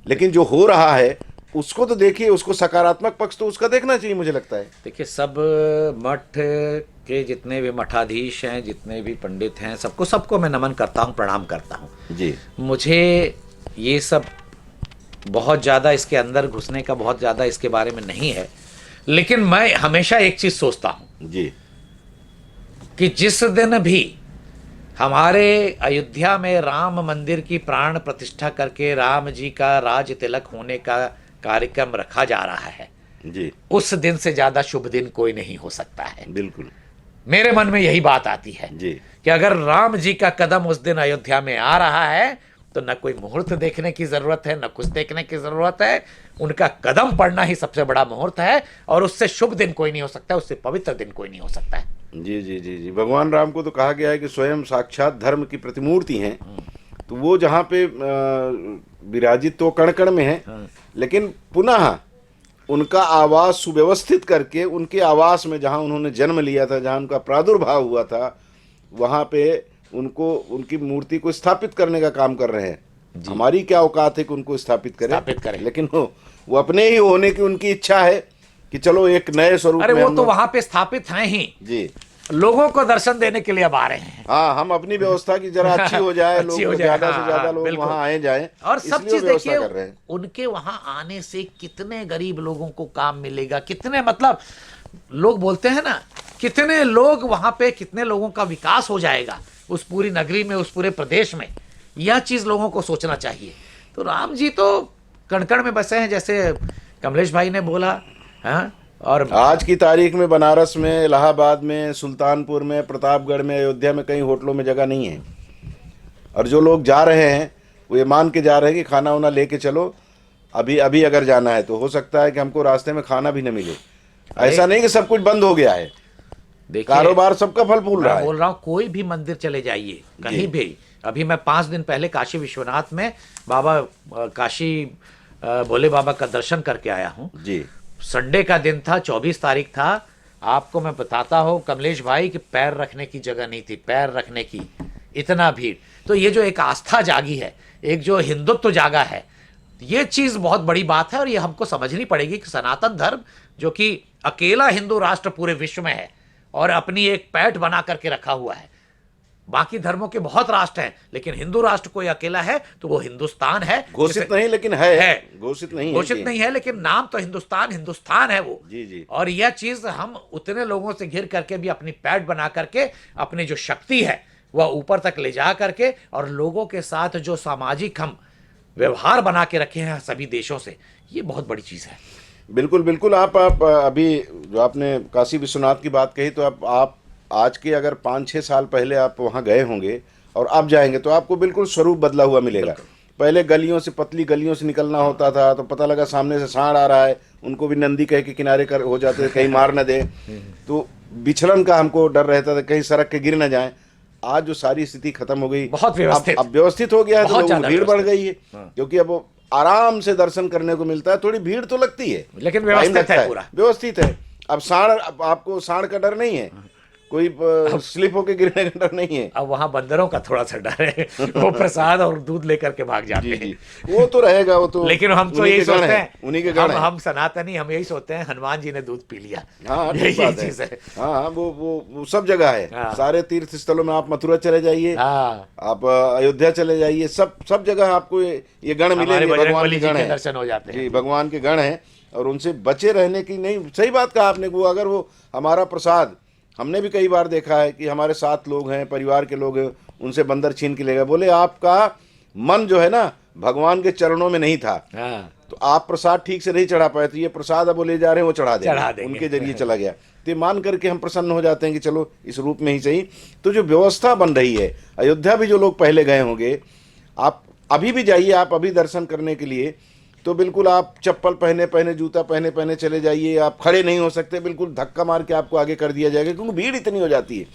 लेकिन जो हो रहा है उसको तो देखिए, उसको सकारात्मक पक्ष तो उसका देखना चाहिए, मुझे लगता है। देखिए, सब मठ के जितने भी मठाधीश हैं, जितने भी पंडित हैं, सबको मैं नमन करता हूँ, प्रणाम करता हूँ जी। मुझे ये सब बहुत ज़्यादा इसके अंदर घुसने का बहुत ज़्यादा इसके बारे में नहीं है, लेकिन मैं हमेशा एक चीज़ सोचता हूँ जी कि जिस दिन भी हमारे अयोध्या में राम मंदिर की प्राण प्रतिष्ठा करके राम जी का राज तिलक होने का कार्यक्रम रखा जा रहा है जी, उस दिन से ज्यादा शुभ दिन कोई नहीं हो सकता है। बिल्कुल, मेरे मन में यही बात आती है जी कि अगर राम जी का कदम उस दिन अयोध्या में आ रहा है, तो न कोई मुहूर्त देखने की जरूरत है, न कुछ देखने की जरूरत है। उनका कदम पड़ना ही सबसे बड़ा मुहूर्त है, और उससे शुभ दिन कोई नहीं हो सकता, उससे पवित्र दिन कोई नहीं हो सकता है। जी जी जी जी। भगवान राम को तो कहा गया है कि स्वयं साक्षात धर्म की प्रतिमूर्ति हैं, तो वो जहाँ पे विराजित तो कण कण में है, लेकिन पुनः उनका आवास सुव्यवस्थित करके उनके आवास में जहाँ उन्होंने जन्म लिया था, जहाँ उनका प्रादुर्भाव हुआ था, वहाँ पे उनको उनकी मूर्ति को स्थापित करने का काम कर रहे हैं। हमारी क्या औकात है कि उनको स्थापित करें, लेकिन वो अपने ही होने की उनकी इच्छा है कि चलो एक नए स्वरूप अरे में वो तो वहां पे स्थापित हैं ही जी, लोगों को दर्शन देने के लिए अब आ रहे हैं। हाँ, हम अपनी व्यवस्था की जरा अच्छी हो जाए, लोग ज्यादा से ज्यादा लोग वहां आए जाए, और सब चीज देखिए कर रहे हैं। उनके वहां आने से कितने गरीब लोगों को काम मिलेगा, कितने मतलब लोग बोलते हैं ना, कितने लोग वहां पे, कितने लोगों का विकास हो जाएगा उस पूरी नगरी में, उस पूरे प्रदेश में। यह चीज लोगों को सोचना चाहिए। तो राम जी तो कण-कण में बसे हैं, जैसे कमलेश भाई ने बोला। हाँ, और आज की तारीख में बनारस में, इलाहाबाद में, सुल्तानपुर में, प्रतापगढ़ में, अयोध्या में कई होटलों में जगह नहीं है, और जो लोग जा रहे हैं वो ये मान के जा रहे हैं कि खाना वाना लेके चलो, अभी अभी अगर जाना है तो हो सकता है कि हमको रास्ते में खाना भी न मिले। ऐसा नहीं कि सब कुछ बंद हो गया है, कारोबार सबका फल फूल रहा है। बोल रहा हूँ कोई भी मंदिर चले जाइए कहीं भी। अभी मैं 5 दिन पहले काशी विश्वनाथ में बाबा काशी भोले बाबा का दर्शन करके आया हूँ जी। संडे का दिन था, 24 तारीख था। आपको मैं बताता हूँ कमलेश भाई कि पैर रखने की जगह नहीं थी, पैर रखने की, इतना भीड़। तो ये जो एक आस्था जागी है, एक जो हिंदुत्व जागा है, ये चीज बहुत बड़ी बात है। और ये हमको समझनी पड़ेगी कि सनातन धर्म जो कि अकेला हिंदू राष्ट्र पूरे विश्व में है और अपनी एक पैठ बना करके रखा हुआ है, बाकी धर्मों के बहुत राष्ट्र हैं, लेकिन हिंदू राष्ट्र कोई अकेला है तो वो हिंदुस्तान है। घोषित नहीं लेकिन है, घोषित नहीं है लेकिन नाम तो हिंदुस्तान है वो। जी जी। और यह चीज हम उतने लोगों से घिर करके भी अपनी पैठ बना करके अपनी जो शक्ति है वह ऊपर तक ले जा करके, और लोगों के साथ जो सामाजिक हम व्यवहार बना के रखे हैं सभी देशों से, ये बहुत बड़ी चीज है। बिल्कुल बिल्कुल। आप अभी जो आपने काशी विश्वनाथ की बात कही, तो आप आज के अगर 5-6 साल पहले आप वहाँ गए होंगे और आप जाएंगे तो आपको बिल्कुल स्वरूप बदला हुआ मिलेगा। पहले गलियों से, पतली गलियों से निकलना होता था तो पता लगा सामने से सांड आ रहा है, उनको भी नंदी कह के किनारे कर हो जाते थे, कहीं मार न दे, तो विचलन का हमको डर रहता था, कहीं सड़क के गिर न जाए। आज जो सारी स्थिति खत्म हो गई, बहुत व्यवस्थित, अब व्यवस्थित हो गया है, तो लोगों की भीड़ बढ़ गई है, क्योंकि अब आराम से दर्शन करने को मिलता है। थोड़ी भीड़ तो लगती है लेकिन व्यवस्थित है, पूरा व्यवस्थित है। अब आपको सांड का डर नहीं है, कोई स्लिप होके गिरने का डर नहीं है। अब वहाँ बंदरों का थोड़ा सा डर है, वो प्रसाद और दूध लेकर के भाग जाते हैं। वो तो रहेगा, वो तो। लेकिन हम तो यही सोचते हैं, उन्हीं के गण हैं। हम सनातनी, हम यही सोचते हैं हनुमान जी ने दूध पी लिया। हाँ, यही चीज है। हाँ, वो सब जगह है। सारे तीर्थ स्थलों में आप मथुरा चले जाइए, आप अयोध्या चले जाइए, सब जगह आपको ये गण मिलेंगे, भगवान के गण है, दर्शन हो जाते हैं। जी, भगवान के गण है, और उनसे बचे रहने की नहीं। सही बात कहा आपने, वो अगर वो हमारा प्रसाद, हमने भी कई बार देखा है कि हमारे साथ लोग हैं, परिवार के लोग हैं, उनसे बंदर छीन के ले गए, बोले आपका मन जो है ना भगवान के चरणों में नहीं था, तो आप प्रसाद ठीक से नहीं चढ़ा पाए, तो ये प्रसाद अब वो ले जा रहे हैं, वो चढ़ा देंगे, उनके जरिए चला गया। तो मान करके हम प्रसन्न हो जाते हैं कि चलो इस रूप में ही सही। तो जो व्यवस्था बन रही है, अयोध्या भी जो लोग पहले गए होंगे, आप अभी भी जाइए, आप अभी दर्शन करने के लिए, तो बिल्कुल आप चप्पल पहने जूता पहने चले जाइए, आप खड़े नहीं हो सकते, बिल्कुल धक्का मार के आपको आगे कर दिया जाएगा, क्योंकि भीड़ इतनी हो जाती है।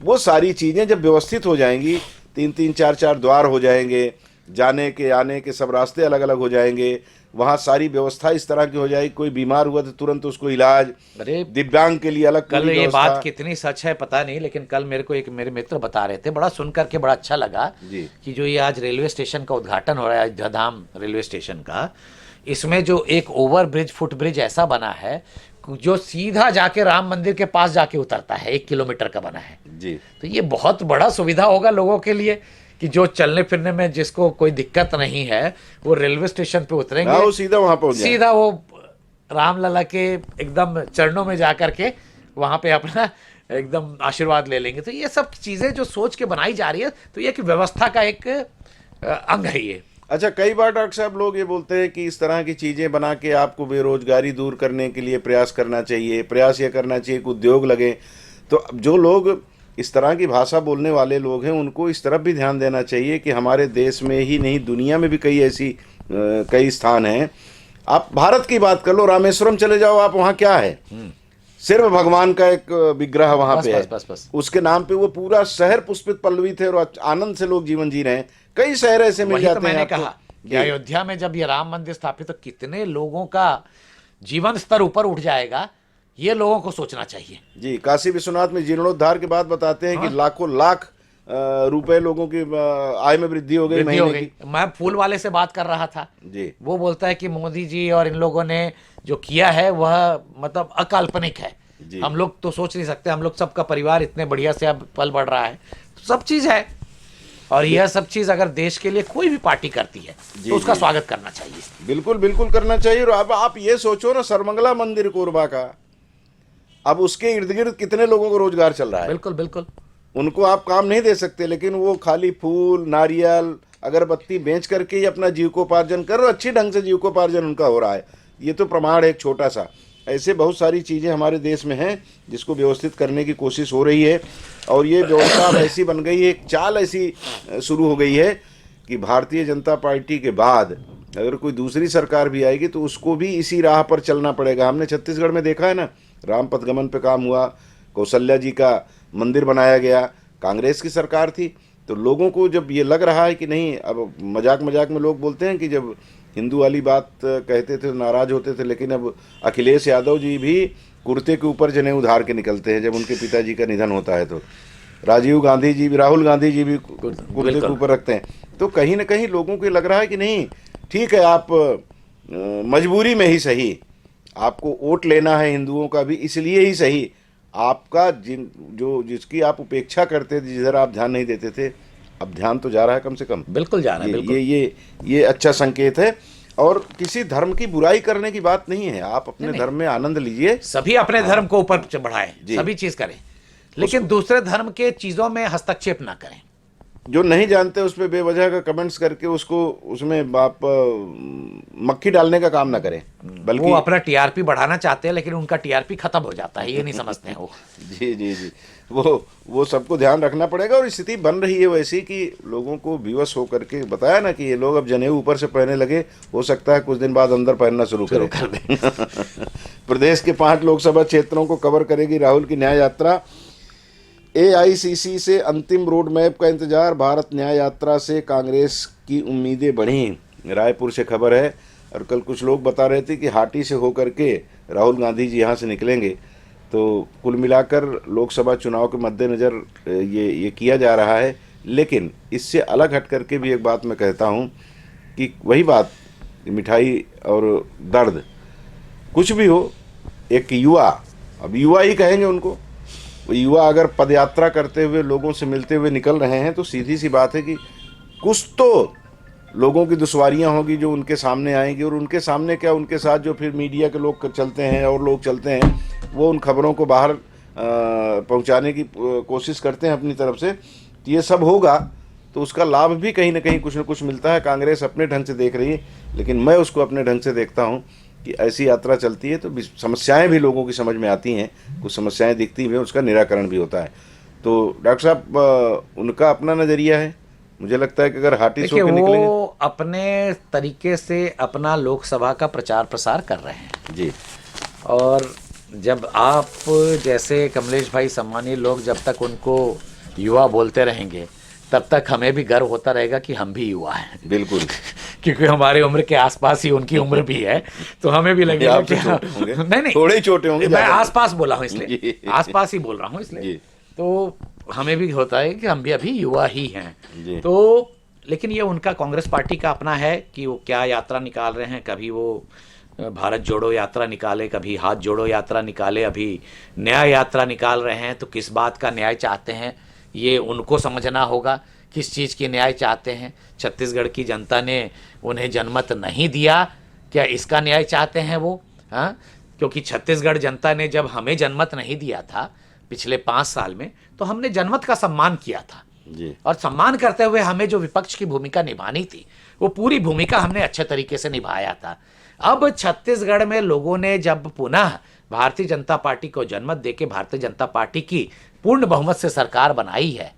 वो सारी चीज़ें जब व्यवस्थित हो जाएंगी, 3-3, 4-4 द्वार हो जाएंगे, जाने के आने के सब रास्ते अलग अलग हो जाएंगे, वहाँ सारी व्यवस्था इस तरह की हो जाएगी, कोई बीमार हुआ तो तुरंत उसको इलाज, दिव्यांग के लिए अलग। कल ये बात कितनी सच है पता नहीं, लेकिन कल मेरे को एक मेरे मित्र बता रहे थे, बड़ा सुन करके बड़ा अच्छा लगा कि जो ये आज रेलवे स्टेशन का उद्घाटन हो रहा है, अयोध्या धाम रेलवे स्टेशन का, इसमें जो एक ओवर ब्रिज, फुट ब्रिज ऐसा बना है जो सीधा जाके राम मंदिर के पास जाके उतरता है, 1 किलोमीटर का बना है जी। तो ये बहुत बड़ा सुविधा होगा लोगों के लिए कि जो चलने फिरने में जिसको कोई दिक्कत नहीं है, वो रेलवे स्टेशन पे उतरेंगे, वो सीधा वहां पहुंच जाए, सीधा वो रामलला के एकदम चरणों में जाकर के वहां पे अपना एकदम आशीर्वाद ले लेंगे। तो ये सब चीजें जो सोच के बनाई जा रही है, तो ये कि व्यवस्था का एक अंग है ये। अच्छा, कई बार डॉक्टर साहब लोग ये बोलते हैं कि इस तरह की चीज़ें बना के आपको बेरोजगारी दूर करने के लिए प्रयास करना चाहिए, प्रयास ये करना चाहिए कि उद्योग लगे। तो जो लोग इस तरह की भाषा बोलने वाले लोग हैं, उनको इस तरफ भी ध्यान देना चाहिए कि हमारे देश में ही नहीं, दुनिया में भी कई ऐसी कई स्थान हैं। आप भारत की बात कर लो, रामेश्वरम चले जाओ आप, वहाँ क्या है? सिर्फ भगवान का एक विग्रह वहाँ पे है। बस। उसके नाम पे वो पूरा शहर पुष्पित पल्लवित है और आनंद से लोग जीवन जी रहे हैं। कई शहर ऐसे मिल जाते हैं। मैंने कहा कि अयोध्या में जब ये राम मंदिर स्थापित तो कितने लोगों का जीवन स्तर ऊपर उठ जाएगा, ये लोगों को सोचना चाहिए। जी, काशी विश्वनाथ में जीर्णोद्धार के बाद बताते हैं कि लाखों लाख रुपए लोगों की आय में वृद्धि हो गई महीने की। मैं फूल वाले से बात कर रहा था जी, वो बोलता है कि मोदी जी और इन लोगों ने जो किया है वह मतलब अकाल्पनिक है। हम लोग तो सोच नहीं सकते, हम लोग सबका परिवार इतने बढ़िया से अब पल बढ़ रहा है, तो सब चीज है। और यह सब चीज अगर देश के लिए कोई भी पार्टी करती है तो उसका स्वागत करना चाहिए। बिल्कुल बिल्कुल करना चाहिए। और अब आप ये सोचो ना, सर्वमंगला मंदिर कोरबा का, अब उसके इर्द गिर्द कितने लोगों को रोजगार चल रहा है। बिल्कुल बिल्कुल। उनको आप काम नहीं दे सकते, लेकिन वो खाली फूल, नारियल, अगरबत्ती बेच करके ही अपना जीविकोपार्जन कर, अच्छी ढंग से जीविकोपार्जन उनका हो रहा है। ये तो प्रमाण है एक छोटा सा। ऐसे बहुत सारी चीज़ें हमारे देश में हैं जिसको व्यवस्थित करने की कोशिश हो रही है। और ये व्यवस्था अब ऐसी बन गई है, एक चाल ऐसी शुरू हो गई है कि भारतीय जनता पार्टी के बाद अगर कोई दूसरी सरकार भी आएगी तो उसको भी इसी राह पर चलना पड़ेगा। हमने छत्तीसगढ़ में देखा है ना, राम पथगमन पे काम हुआ, कौशल्या जी का मंदिर बनाया गया, कांग्रेस की सरकार थी। तो लोगों को जब ये लग रहा है कि नहीं, अब मजाक मजाक में लोग बोलते हैं कि जब हिंदू वाली बात कहते थे तो नाराज होते थे, लेकिन अब अखिलेश यादव जी भी कुर्ते के ऊपर जनेऊ उधार के निकलते हैं जब उनके पिताजी का निधन होता है। तो राजीव गांधी जी भी, राहुल गांधी जी भी कुर्ते के ऊपर रखते हैं। तो कहीं ना कहीं लोगों को लग रहा है कि नहीं, ठीक है, आप मजबूरी में ही सही, आपको वोट लेना है हिंदुओं का भी, इसलिए ही सही, आपका जिसकी आप उपेक्षा करते थे, जिधर आप ध्यान नहीं देते थे, अब ध्यान तो जा रहा है कम से कम। बिल्कुल जा रहा है। बिल्कुल। ये अच्छा संकेत है। और किसी धर्म की बुराई करने की बात नहीं है, आप अपने धर्म में आनंद लीजिए, सभी अपने धर्म को ऊपर बढ़ाएं, सभी चीज करें, लेकिन दूसरे धर्म के चीजों में हस्तक्षेप ना करें। जो नहीं जानते उस पर बेवजह का कमेंट्स करके उसको उसमें आप मक्खी डालने का काम ना करें, बल्कि वो अपना टीआरपी बढ़ाना चाहते हैं, लेकिन उनका टीआरपी खत्म हो जाता है, ये नहीं समझते हैं वो। जी जी जी, वो सबको ध्यान रखना पड़ेगा। और स्थिति बन रही है वैसी कि लोगों को विवश होकर के बताया ना कि ये लोग अब जनेऊ ऊपर से पहनने लगे, हो सकता है कुछ दिन बाद अंदर पहनना शुरू कर दें। प्रदेश के 5 लोकसभा क्षेत्रों को कवर करेगी राहुल की न्याय यात्रा। एआईसीसी से अंतिम रोड मैप का इंतजार, भारत न्याय यात्रा से कांग्रेस की उम्मीदें बढ़ी, रायपुर से खबर है। और कल कुछ लोग बता रहे थे कि हाटी से होकर के राहुल गांधी जी यहाँ से निकलेंगे। तो कुल मिलाकर लोकसभा चुनाव के मद्देनज़र ये किया जा रहा है। लेकिन इससे अलग हट करके भी एक बात मैं कहता हूँ कि वही बात, मिठाई और दर्द कुछ भी हो, एक युवा, अब युवा ही कहेंगे उनको, युवा अगर पदयात्रा करते हुए लोगों से मिलते हुए निकल रहे हैं तो सीधी सी बात है कि कुछ तो लोगों की दुश्वारियां होगी जो उनके सामने आएंगी। और उनके सामने क्या, उनके साथ जो फिर मीडिया के लोग चलते हैं और लोग चलते हैं, वो उन खबरों को बाहर पहुंचाने की कोशिश करते हैं अपनी तरफ से। तो ये सब होगा तो उसका लाभ भी कहीं ना कहीं कुछ न कुछ मिलता है। कांग्रेस अपने ढंग से देख रही है, लेकिन मैं उसको अपने ढंग से देखता हूँ कि ऐसी यात्रा चलती है तो समस्याएं भी लोगों की समझ में आती हैं, कुछ समस्याएं दिखती हैं, उसका निराकरण भी होता है। तो डॉक्टर साहब, उनका अपना नज़रिया है, मुझे लगता है कि अगर हाटी सो के निकलेंगे, वो अपने तरीके से अपना लोकसभा का प्रचार प्रसार कर रहे हैं जी। और जब आप जैसे कमलेश भाई सम्मानीय लोग जब तक उनको युवा बोलते रहेंगे तब तक हमें भी गर्व होता रहेगा कि हम भी युवा हैं। बिल्कुल। क्योंकि हमारे उम्र के आसपास ही उनकी उम्र भी है, तो हमें भी लगेगा कि नहीं, थोड़े ही छोटे होंगे। मैं आसपास बोला हूँ इसलिए, आसपास ही बोल रहा हूँ इसलिए, तो हमें भी होता है कि हम भी अभी युवा ही हैं। तो लेकिन ये उनका कांग्रेस पार्टी का अपना है कि वो क्या यात्रा निकाल रहे हैं, कभी वो भारत जोड़ो यात्रा निकाले, कभी हाथ जोड़ो यात्रा निकाले, अभी न्याय यात्रा निकाल रहे हैं। तो किस बात का न्याय चाहते हैं ये उनको समझना होगा, किस चीज़ की न्याय चाहते हैं। छत्तीसगढ़ की जनता ने उन्हें जनमत नहीं दिया, क्या इसका न्याय चाहते हैं वो? हाँ, क्योंकि छत्तीसगढ़ जनता ने जब हमें जनमत नहीं दिया था पिछले 5 साल में, तो हमने जनमत का सम्मान किया था जी। और सम्मान करते हुए हमें जो विपक्ष की भूमिका निभानी थी वो पूरी भूमिका हमने अच्छे तरीके से निभाया था। अब छत्तीसगढ़ में लोगों ने जब पुनः भारतीय जनता पार्टी को जनमत देके भारतीय जनता पार्टी की पूर्ण बहुमत से सरकार बनाई है,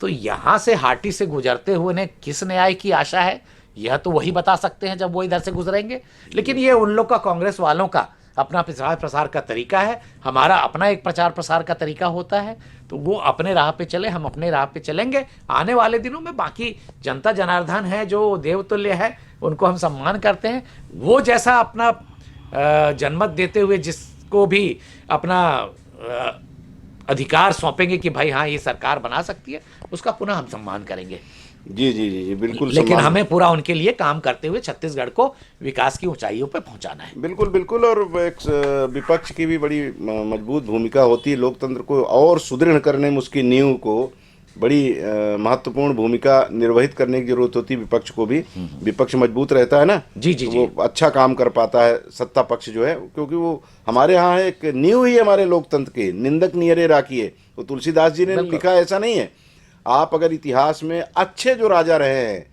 तो यहाँ से हाटी से गुजरते हुए ने किस न्याय की आशा है, यह तो वही बता सकते हैं जब वो इधर से गुजरेंगे। लेकिन ये उन लोग का, कांग्रेस वालों का अपना प्रचार प्रसार का तरीका है, हमारा अपना एक प्रचार प्रसार का तरीका होता है। तो वो अपने राह पे चले, हम अपने राह पे चलेंगे। आने वाले दिनों में बाकी जनता जनार्दन है जो देवतुल्य है, उनको हम सम्मान करते हैं। वो जैसा अपना जनमत देते हुए जिसको भी अपना अधिकार सौंपेंगे कि भाई हाँ ये सरकार बना सकती है, उसका पुनः हम सम्मान करेंगे। जी जी जी जी बिल्कुल। लेकिन हमें पूरा उनके लिए काम करते हुए छत्तीसगढ़ को विकास की ऊंचाइयों पर पहुंचाना है। बिल्कुल बिल्कुल। और एक विपक्ष की भी बड़ी मजबूत भूमिका होती है लोकतंत्र को और सुदृढ़ करने में, उसकी नींव को बड़ी महत्वपूर्ण भूमिका निर्वहित करने की जरूरत होती है विपक्ष को भी। विपक्ष मजबूत रहता है ना, जी जी वो अच्छा काम कर पाता है सत्ता पक्ष जो है, क्योंकि वो हमारे यहाँ है, एक नींव ही है हमारे लोकतंत्र की। निंदक नियरे राखिए, तो तुलसीदास जी ने लिखा, ऐसा नहीं है। आप अगर इतिहास में अच्छे जो राजा रहे हैं,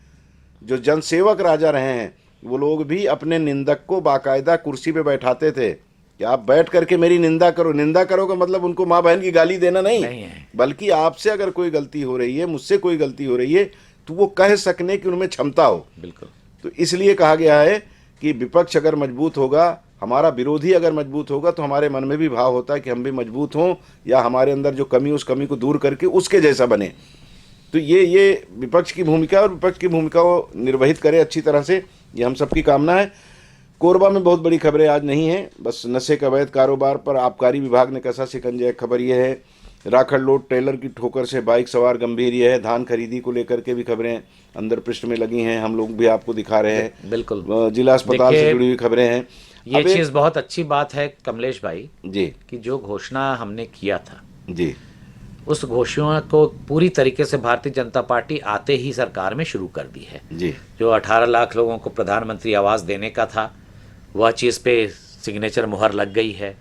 जो जनसेवक राजा रहे हैं, वो लोग भी अपने निंदक को बाकायदा कुर्सी पे बैठाते थे कि आप बैठ करके मेरी निंदा करो। निंदा करो का मतलब उनको माँ बहन की गाली देना नहीं है, बल्कि आपसे अगर कोई गलती हो रही है, मुझसे कोई गलती हो रही है, तो वो कह सकने की उनमें क्षमता हो। बिल्कुल। तो इसलिए कहा गया है कि विपक्ष अगर मजबूत होगा, हमारा विरोधी अगर मजबूत होगा, तो हमारे मन में भी भाव होता है कि हम भी मजबूत हों, या हमारे अंदर जो कमी, उस कमी को दूर करके उसके जैसा बने। तो ये विपक्ष की भूमिका, और विपक्ष की भूमिका को निर्वहित करे अच्छी तरह से, ये हम सबकी कामना है। कोरबा में बहुत बड़ी खबरें आज नहीं है, बस नशे का अवैध कारोबार पर आबकारी विभाग ने कसा शिकंजा। एक खबर ये है, राखड़ लोड ट्रेलर की ठोकर से बाइक सवार गंभीर। ये है, धान खरीदी को लेकर के भी खबरें अंदर पृष्ठ में लगी हैं, हम लोग भी आपको दिखा रहे हैं। बिल्कुल, जिला अस्पताल से जुड़ी हुई खबरें हैं। ये चीज बहुत अच्छी बात है कमलेश भाई जी, कि जो घोषणा हमने किया था जी, उस घोषणा को पूरी तरीके से भारतीय जनता पार्टी आते ही सरकार में शुरू कर दी है। जी, जो 18 लाख लोगों को प्रधानमंत्री आवास देने का था, वह चीज़ पे सिग्नेचर मुहर लग गई है।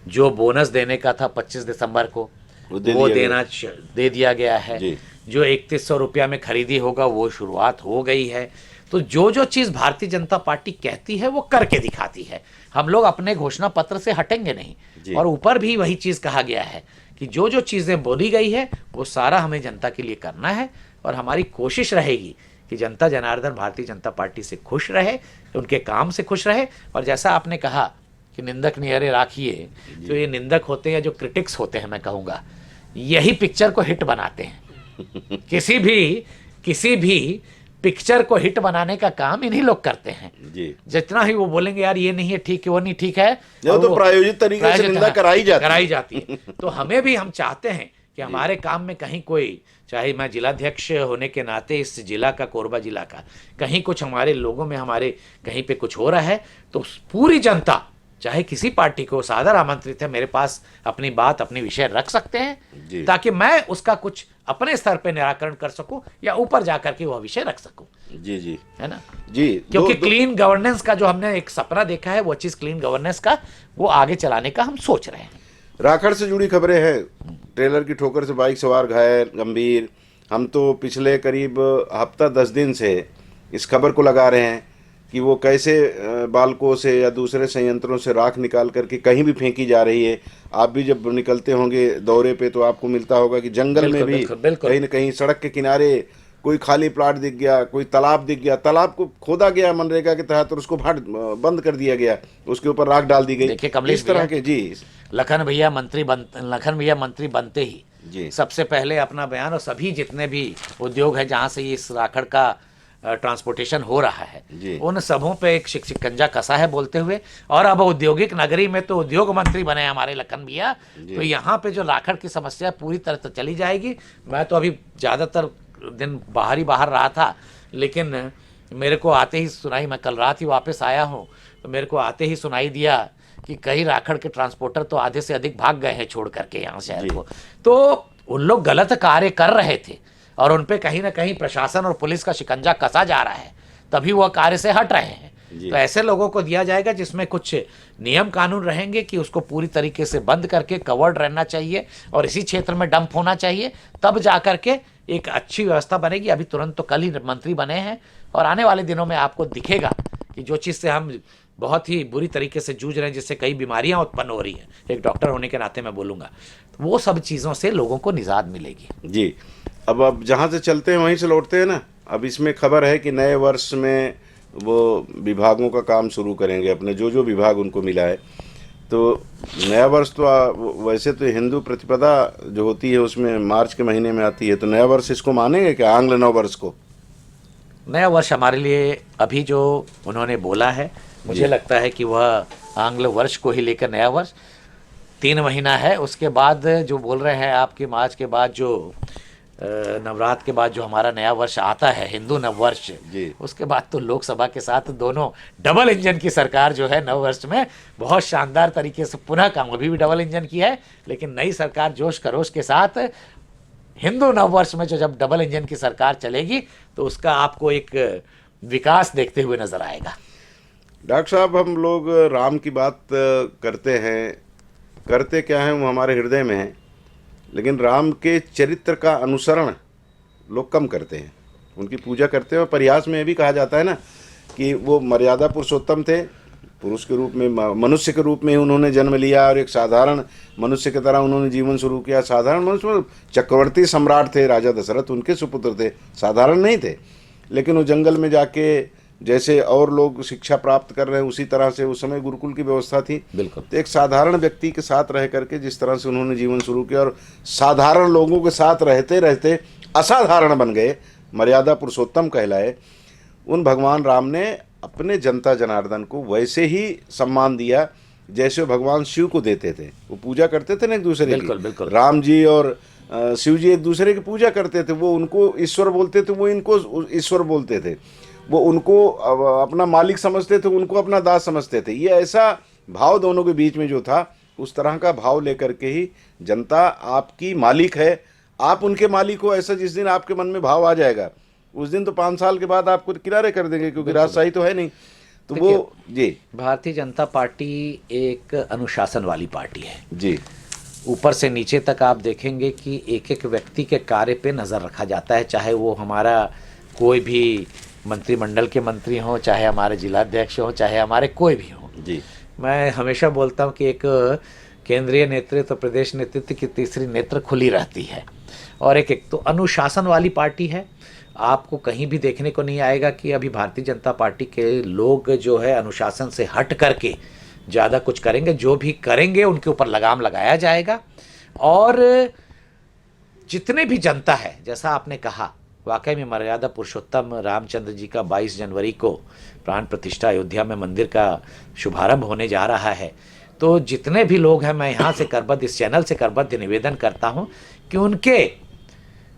जो बोनस देने का था 25 दिसंबर को, वो दे दिया गया है। जो 3100 रुपया में खरीदी होगा, वो शुरुआत हो गई है। तो जो चीज़ भारतीय जनता पार्टी कहती है वो करके दिखाती है। हम लोग अपने घोषणा पत्र से हटेंगे नहीं। और ऊपर भी वही चीज़ कहा गया है कि जो चीज़ें बोली गई है वो सारा हमें जनता के लिए करना है। और हमारी कोशिश रहेगी कि जनता जनार्दन भारतीय जनता पार्टी से खुश रहे, उनके काम से खुश रहे। और जैसा आपने कहा कि निंदक नियरे राखिए, जो ये निंदक होते हैं, जो क्रिटिक्स होते हैं, मैं कहूँगा यही पिक्चर को हिट बनाते हैं। किसी भी पिक्चर को हिट बनाने का काम इन्हीं लोग करते हैं। जितना ही वो बोलेंगे यार ये नहीं है ठीक है, वो नहीं ठीक है, तो प्रायोजित तरीके से निंदा कराई जाती है। तो हमें भी, हम चाहते हैं कि हमारे काम में कहीं कोई, चाहे मैं जिलाध्यक्ष होने के नाते इस जिला का, कोरबा जिला का, कहीं कुछ हमारे लोगों में, हमारे कहीं पे कुछ हो रहा है, तो पूरी जनता चाहे किसी पार्टी को सादर आमंत्रित है, मेरे पास अपनी बात, अपनी विषय रख सकते हैं, ताकि मैं उसका कुछ अपने स्तर पे निराकरण कर सकूं या ऊपर जाकर के वह विषय रख सकूं। जी जी, है ना जी। क्योंकि क्लीन गवर्नेंस का जो हमने एक सपना देखा है, वो चीज क्लीन गवर्नेंस का वो आगे चलाने का हम सोच रहे हैं। राखड़ से जुड़ी खबरें हैं, ट्रेलर की ठोकर से बाइक सवार घायल गंभीर। हम तो पिछले करीब हफ्ता 10 दिन से इस खबर को लगा रहे हैं कि वो कैसे बालकों से या दूसरे संयंत्रों से राख निकाल करके कहीं भी फेंकी जा रही है। आप भी जब निकलते होंगे दौरे पे तो आपको मिलता होगा कि जंगल में भी कहीं न कहीं सड़क के किनारे कोई खाली प्लाट दिख गया, कोई तालाब दिख गया, तालाब को खोदा गया मनरेगा के तहत और उसको बंद कर दिया गया, उसके ऊपर राख डाल दी गई। देखिए कमलेश, इस तरह के जी लखन भैया मंत्री बनते ही जी सबसे पहले अपना बयान, और सभी जितने भी उद्योग है जहाँ से इस राखड़ का ट्रांसपोर्टेशन हो रहा है, उन सबों पे एक शिकंजा कसा है बोलते हुए। और अब औद्योगिक नगरी में तो उद्योग मंत्री बने हमारे लखन भैया, तो यहाँ पे जो राखड़ की समस्या पूरी तरह से चली जाएगी। मैं तो अभी ज़्यादातर दिन बाहर रहा था, लेकिन मेरे को आते ही सुनाई, मैं कल रात ही वापस आया हूँ, तो मेरे को आते ही सुनाई दिया कि कई राखड़ के ट्रांसपोर्टर तो आधे से अधिक भाग गए हैं छोड़ करके यहाँ शहर को। तो उन लोग गलत कार्य कर रहे थे और उन पे कहीं ना कहीं प्रशासन और पुलिस का शिकंजा कसा जा रहा है, तभी वह कार्य से हट रहे हैं। तो ऐसे लोगों को दिया जाएगा जिसमें कुछ नियम कानून रहेंगे कि उसको पूरी तरीके से बंद करके कवर्ड रहना चाहिए और इसी क्षेत्र में डंप होना चाहिए, तब जा करके एक अच्छी व्यवस्था बनेगी। अभी तुरंत तो कल ही मंत्री बने हैं और आने वाले दिनों में आपको दिखेगा कि जो चीज़ से हम बहुत ही बुरी तरीके से जूझ रहे हैं, जिससे कई बीमारियां उत्पन्न हो रही हैं, एक डॉक्टर होने के नाते मैं बोलूँगा। तो वो सब चीज़ों से लोगों को निजात मिलेगी। जी, अब जहाँ से चलते हैं वहीं से लौटते हैं ना। अब इसमें खबर है कि नए वर्ष में वो विभागों का काम शुरू करेंगे, अपने जो जो विभाग उनको मिला है। तो नया वर्ष तो वैसे तो हिंदू प्रतिपदा जो होती है उसमें मार्च के महीने में आती है, तो नया वर्ष इसको मानेंगे क्या, आंग्ल नव वर्ष को? नया वर्ष हमारे लिए अभी जो उन्होंने बोला है, मुझे लगता है कि वह आंग्ल वर्ष को ही लेकर नया वर्ष 3 महीना है। उसके बाद जो बोल रहे हैं आपके मार्च के बाद जो नवरात्र के बाद जो हमारा नया वर्ष आता है, हिंदू नव वर्ष, उसके बाद तो लोकसभा के साथ दोनों डबल इंजन की सरकार जो है नव वर्ष में बहुत शानदार तरीके से पुनः काम, अभी भी डबल इंजन की है, लेकिन नई सरकार जोश खरोश के साथ हिंदू नव वर्ष में जो जब डबल इंजन की सरकार चलेगी तो उसका आपको एक विकास देखते हुए नजर आएगा। डॉक्टर साहब, हम लोग राम की बात करते हैं, करते क्या हैं वो हमारे हृदय में है, लेकिन राम के चरित्र का अनुसरण लोग कम करते हैं, उनकी पूजा करते हैं। और परिहास में ये भी कहा जाता है ना कि वो मर्यादा पुरुषोत्तम थे, पुरुष के रूप में, मनुष्य के रूप में उन्होंने जन्म लिया और एक साधारण मनुष्य की तरह उन्होंने जीवन शुरू किया। साधारण मनुष्य, चक्रवर्ती सम्राट थे राजा दशरथ, उनके सुपुत्र थे, साधारण नहीं थे। लेकिन वो जंगल में जाके जैसे और लोग शिक्षा प्राप्त कर रहे हैं उसी तरह से उस समय गुरुकुल की व्यवस्था थी। बिल्कुल। तो एक साधारण व्यक्ति के साथ रह करके जिस तरह से उन्होंने जीवन शुरू किया और साधारण लोगों के साथ रहते रहते असाधारण बन गए, मर्यादा पुरुषोत्तम कहलाए, उन भगवान राम ने अपने जनता जनार्दन को वैसे ही सम्मान दिया जैसे वो भगवान शिव को देते थे। वो पूजा करते थे ना एक दूसरे की। बिल्कुल बिल्कुल। राम जी और शिव जी एक दूसरे की पूजा करते थे, वो उनको ईश्वर बोलते थे, वो इनको ईश्वर बोलते थे, वो उनको अपना मालिक समझते थे, उनको अपना दास समझते थे। ये ऐसा भाव दोनों के बीच में जो था, उस तरह का भाव लेकर के ही जनता आपकी मालिक है, आप उनके मालिक हो, ऐसा जिस दिन आपके मन में भाव आ जाएगा उस दिन तो 5 साल के बाद आपको किनारे कर देंगे, क्योंकि राजशाही तो है नहीं। तो वो जी, भारतीय जनता पार्टी एक अनुशासन वाली पार्टी है जी। ऊपर से नीचे तक आप देखेंगे कि एक एक व्यक्ति के कार्य पे नज़र रखा जाता है, चाहे वो हमारा कोई भी मंत्रिमंडल के मंत्री हों, चाहे हमारे जिलाध्यक्ष हों, चाहे हमारे कोई भी हों जी। मैं हमेशा बोलता हूं कि एक केंद्रीय नेतृत्व तो प्रदेश नेतृत्व की तीसरी नेत्र खुली रहती है, और एक तो अनुशासन वाली पार्टी है। आपको कहीं भी देखने को नहीं आएगा कि अभी भारतीय जनता पार्टी के लोग जो है अनुशासन से हट करके ज़्यादा कुछ करेंगे। जो भी करेंगे उनके ऊपर लगाम लगाया जाएगा। और जितने भी जनता है, जैसा आपने कहा, वाकई में मर्यादा पुरुषोत्तम रामचंद्र जी का 22 जनवरी को प्राण प्रतिष्ठा अयोध्या में मंदिर का शुभारंभ होने जा रहा है। तो जितने भी लोग हैं, मैं यहाँ से करबद्ध, इस चैनल से करबद्ध निवेदन करता हूँ कि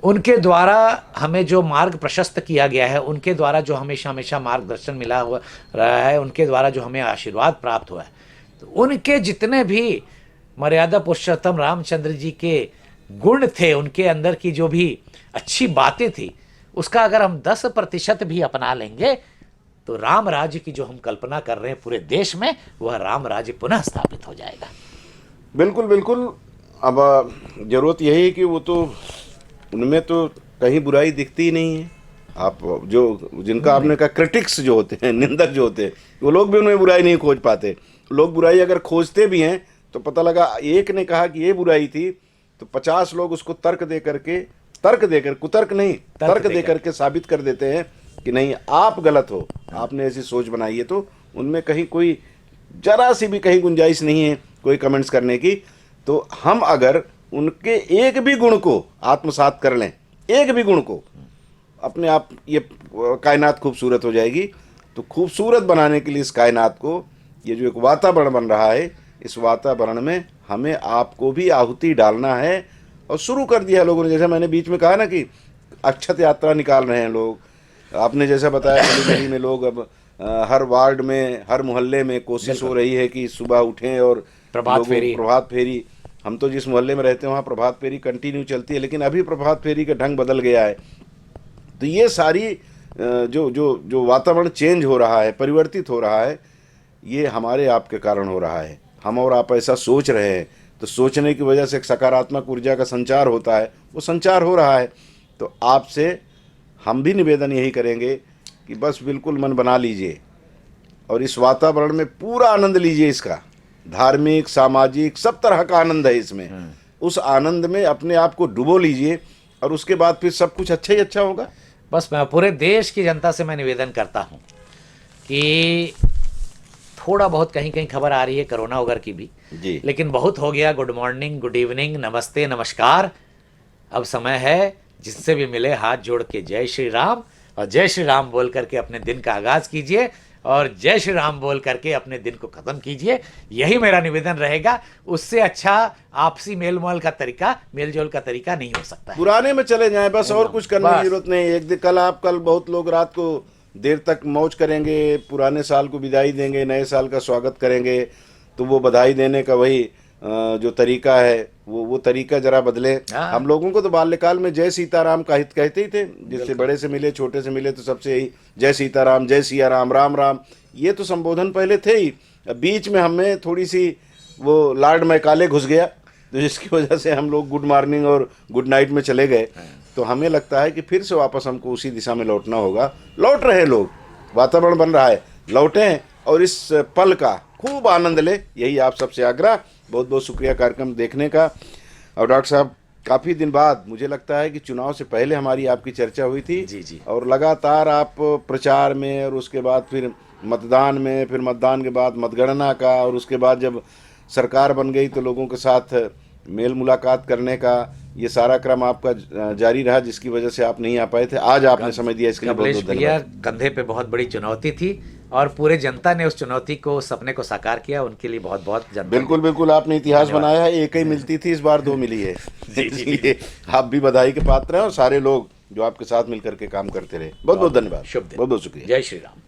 उनके द्वारा हमें जो मार्ग प्रशस्त किया गया है, उनके द्वारा जो हमेशा मार्गदर्शन मिला हुआ रहा है, उनके द्वारा जो हमें आशीर्वाद प्राप्त हुआ है, तो उनके जितने भी मर्यादा पुरुषोत्तम रामचंद्र जी के गुण थे, उनके अंदर की जो भी अच्छी बातें थी, उसका अगर हम 10% भी अपना लेंगे तो राम राज्य की जो हम कल्पना कर रहे हैं पूरे देश में, वह राम राज्य पुनः स्थापित हो जाएगा। बिल्कुल बिल्कुल। अब जरूरत यही है कि वो तो उनमें तो कहीं बुराई दिखती ही नहीं है। आप जो जिनका आपने कहा क्रिटिक्स जो होते हैं, निंदक जो होते हैं, वो लोग भी उनमें बुराई नहीं खोज पाते। लोग बुराई अगर खोजते भी हैं तो पता लगा एक ने कहा कि ये बुराई थी तो 50 लोग उसको तर्क दे करके, कुतर्क नहीं, तर्क दे करके साबित कर देते हैं कि नहीं आप गलत हो, आपने ऐसी सोच बनाई है। तो उनमें कहीं कोई जरा सी भी कहीं गुंजाइश नहीं है कोई कमेंट्स करने की। तो हम अगर उनके एक भी गुण को आत्मसात कर लें, एक भी गुण को, अपने आप ये कायनात खूबसूरत हो जाएगी। तो खूबसूरत बनाने के लिए इस कायनात को, ये जो एक वातावरण बन रहा है, इस वातावरण में हमें आपको भी आहुति डालना है। और शुरू कर दिया लोगों ने, जैसे मैंने बीच में कहा ना कि अक्षत यात्रा निकाल रहे हैं लोग। आपने जैसा बताया गली में लोग अब हर वार्ड में, हर मोहल्ले में कोशिश हो रही है कि सुबह उठें और प्रभात फेरी। हम तो जिस मोहल्ले में रहते हैं वहाँ प्रभात फेरी कंटिन्यू चलती है, लेकिन अभी प्रभात फेरी का ढंग बदल गया है। तो ये सारी जो वातावरण चेंज हो रहा है, परिवर्तित हो रहा है, ये हमारे आपके कारण हो रहा है। हम और आप ऐसा सोच रहे हैं, तो सोचने की वजह से एक सकारात्मक ऊर्जा का संचार होता है, वो संचार हो रहा है। तो आपसे हम भी निवेदन यही करेंगे कि बस बिल्कुल मन बना लीजिए, और इस वातावरण में पूरा आनंद लीजिए इसका, धार्मिक सामाजिक सब तरह का आनंद है इसमें। उस आनंद में अपने आप को डुबो लीजिए और उसके बाद फिर सब कुछ अच्छा ही अच्छा होगा। बस मैं पूरे देश की जनता से मैं निवेदन करता हूँ कि थोड़ा बहुत कहीं कहीं खबर आ रही है कोरोना वगैरह की भी जी, लेकिन बहुत हो गया गुड मॉर्निंग, गुड इवनिंग, नमस्ते, नमस्कार। अब समय है जिससे भी मिले हाथ जोड़ के जय श्री राम, और जय श्री राम बोल करके अपने दिन का आगाज कीजिए और जय श्री राम बोल करके अपने दिन को खत्म कीजिए। यही मेरा निवेदन रहेगा। उससे अच्छा आपसी मेल मोल का तरीका, मेल जोल का तरीका नहीं हो सकता है। पुराने में चले जाएं बस, और कुछ करने की जरूरत नहीं। एक दिन कल बहुत लोग रात को देर तक मौज करेंगे, पुराने साल को विदाई देंगे, नए साल का स्वागत करेंगे। तो वो बधाई देने का वही जो तरीका है वो तरीका जरा बदले। हम लोगों को तो बाल्यकाल में जय सीताराम कहते ही थे, जिससे बड़े से मिले छोटे से मिले तो सबसे यही जय सीताराम, जय सिया राम, राम राम, ये तो संबोधन पहले थे ही। बीच में हमें थोड़ी सी वो लॉर्ड मैकाले घुस गया, तो जिसकी वजह से हम लोग गुड मॉर्निंग और गुड नाइट में चले गए। तो हमें लगता है कि फिर से वापस हमको उसी दिशा में लौटना होगा। लौट रहे लोग, वातावरण बन रहा है, लौटें और इस पल का खूब आनंद ले, यही आप सबसे आग्रह। बहुत बहुत शुक्रिया कार्यक्रम देखने का। और डॉक्टर साहब, काफ़ी दिन बाद मुझे लगता है कि चुनाव से पहले हमारी आपकी चर्चा हुई थी। जी। और लगातार आप प्रचार में और उसके बाद फिर मतदान में, फिर मतदान के बाद मतगणना का, और उसके बाद जब सरकार बन गई तो लोगों के साथ मेल मुलाकात करने का ये सारा क्रम आपका जारी रहा, जिसकी वजह से आप नहीं आ पाए थे। आज आपने समय दिया, इसके लिए बहुत बहुत धन्यवाद। कंधे पे बहुत बड़ी चुनौती थी और पूरे जनता ने उस चुनौती को, सपने को साकार किया। उनके लिए बहुत बहुत जनता। बिल्कुल बिल्कुल, आपने इतिहास बनाया है। एक ही मिलती थी, इस बार 2 मिली है। इसलिए आप भी बधाई के पात्र हैं और सारे लोग जो आपके साथ मिलकर के काम करते रहे। बहुत बहुत धन्यवाद, शुभ दिन, बहुत बहुत शुक्रिया। जय श्री राम।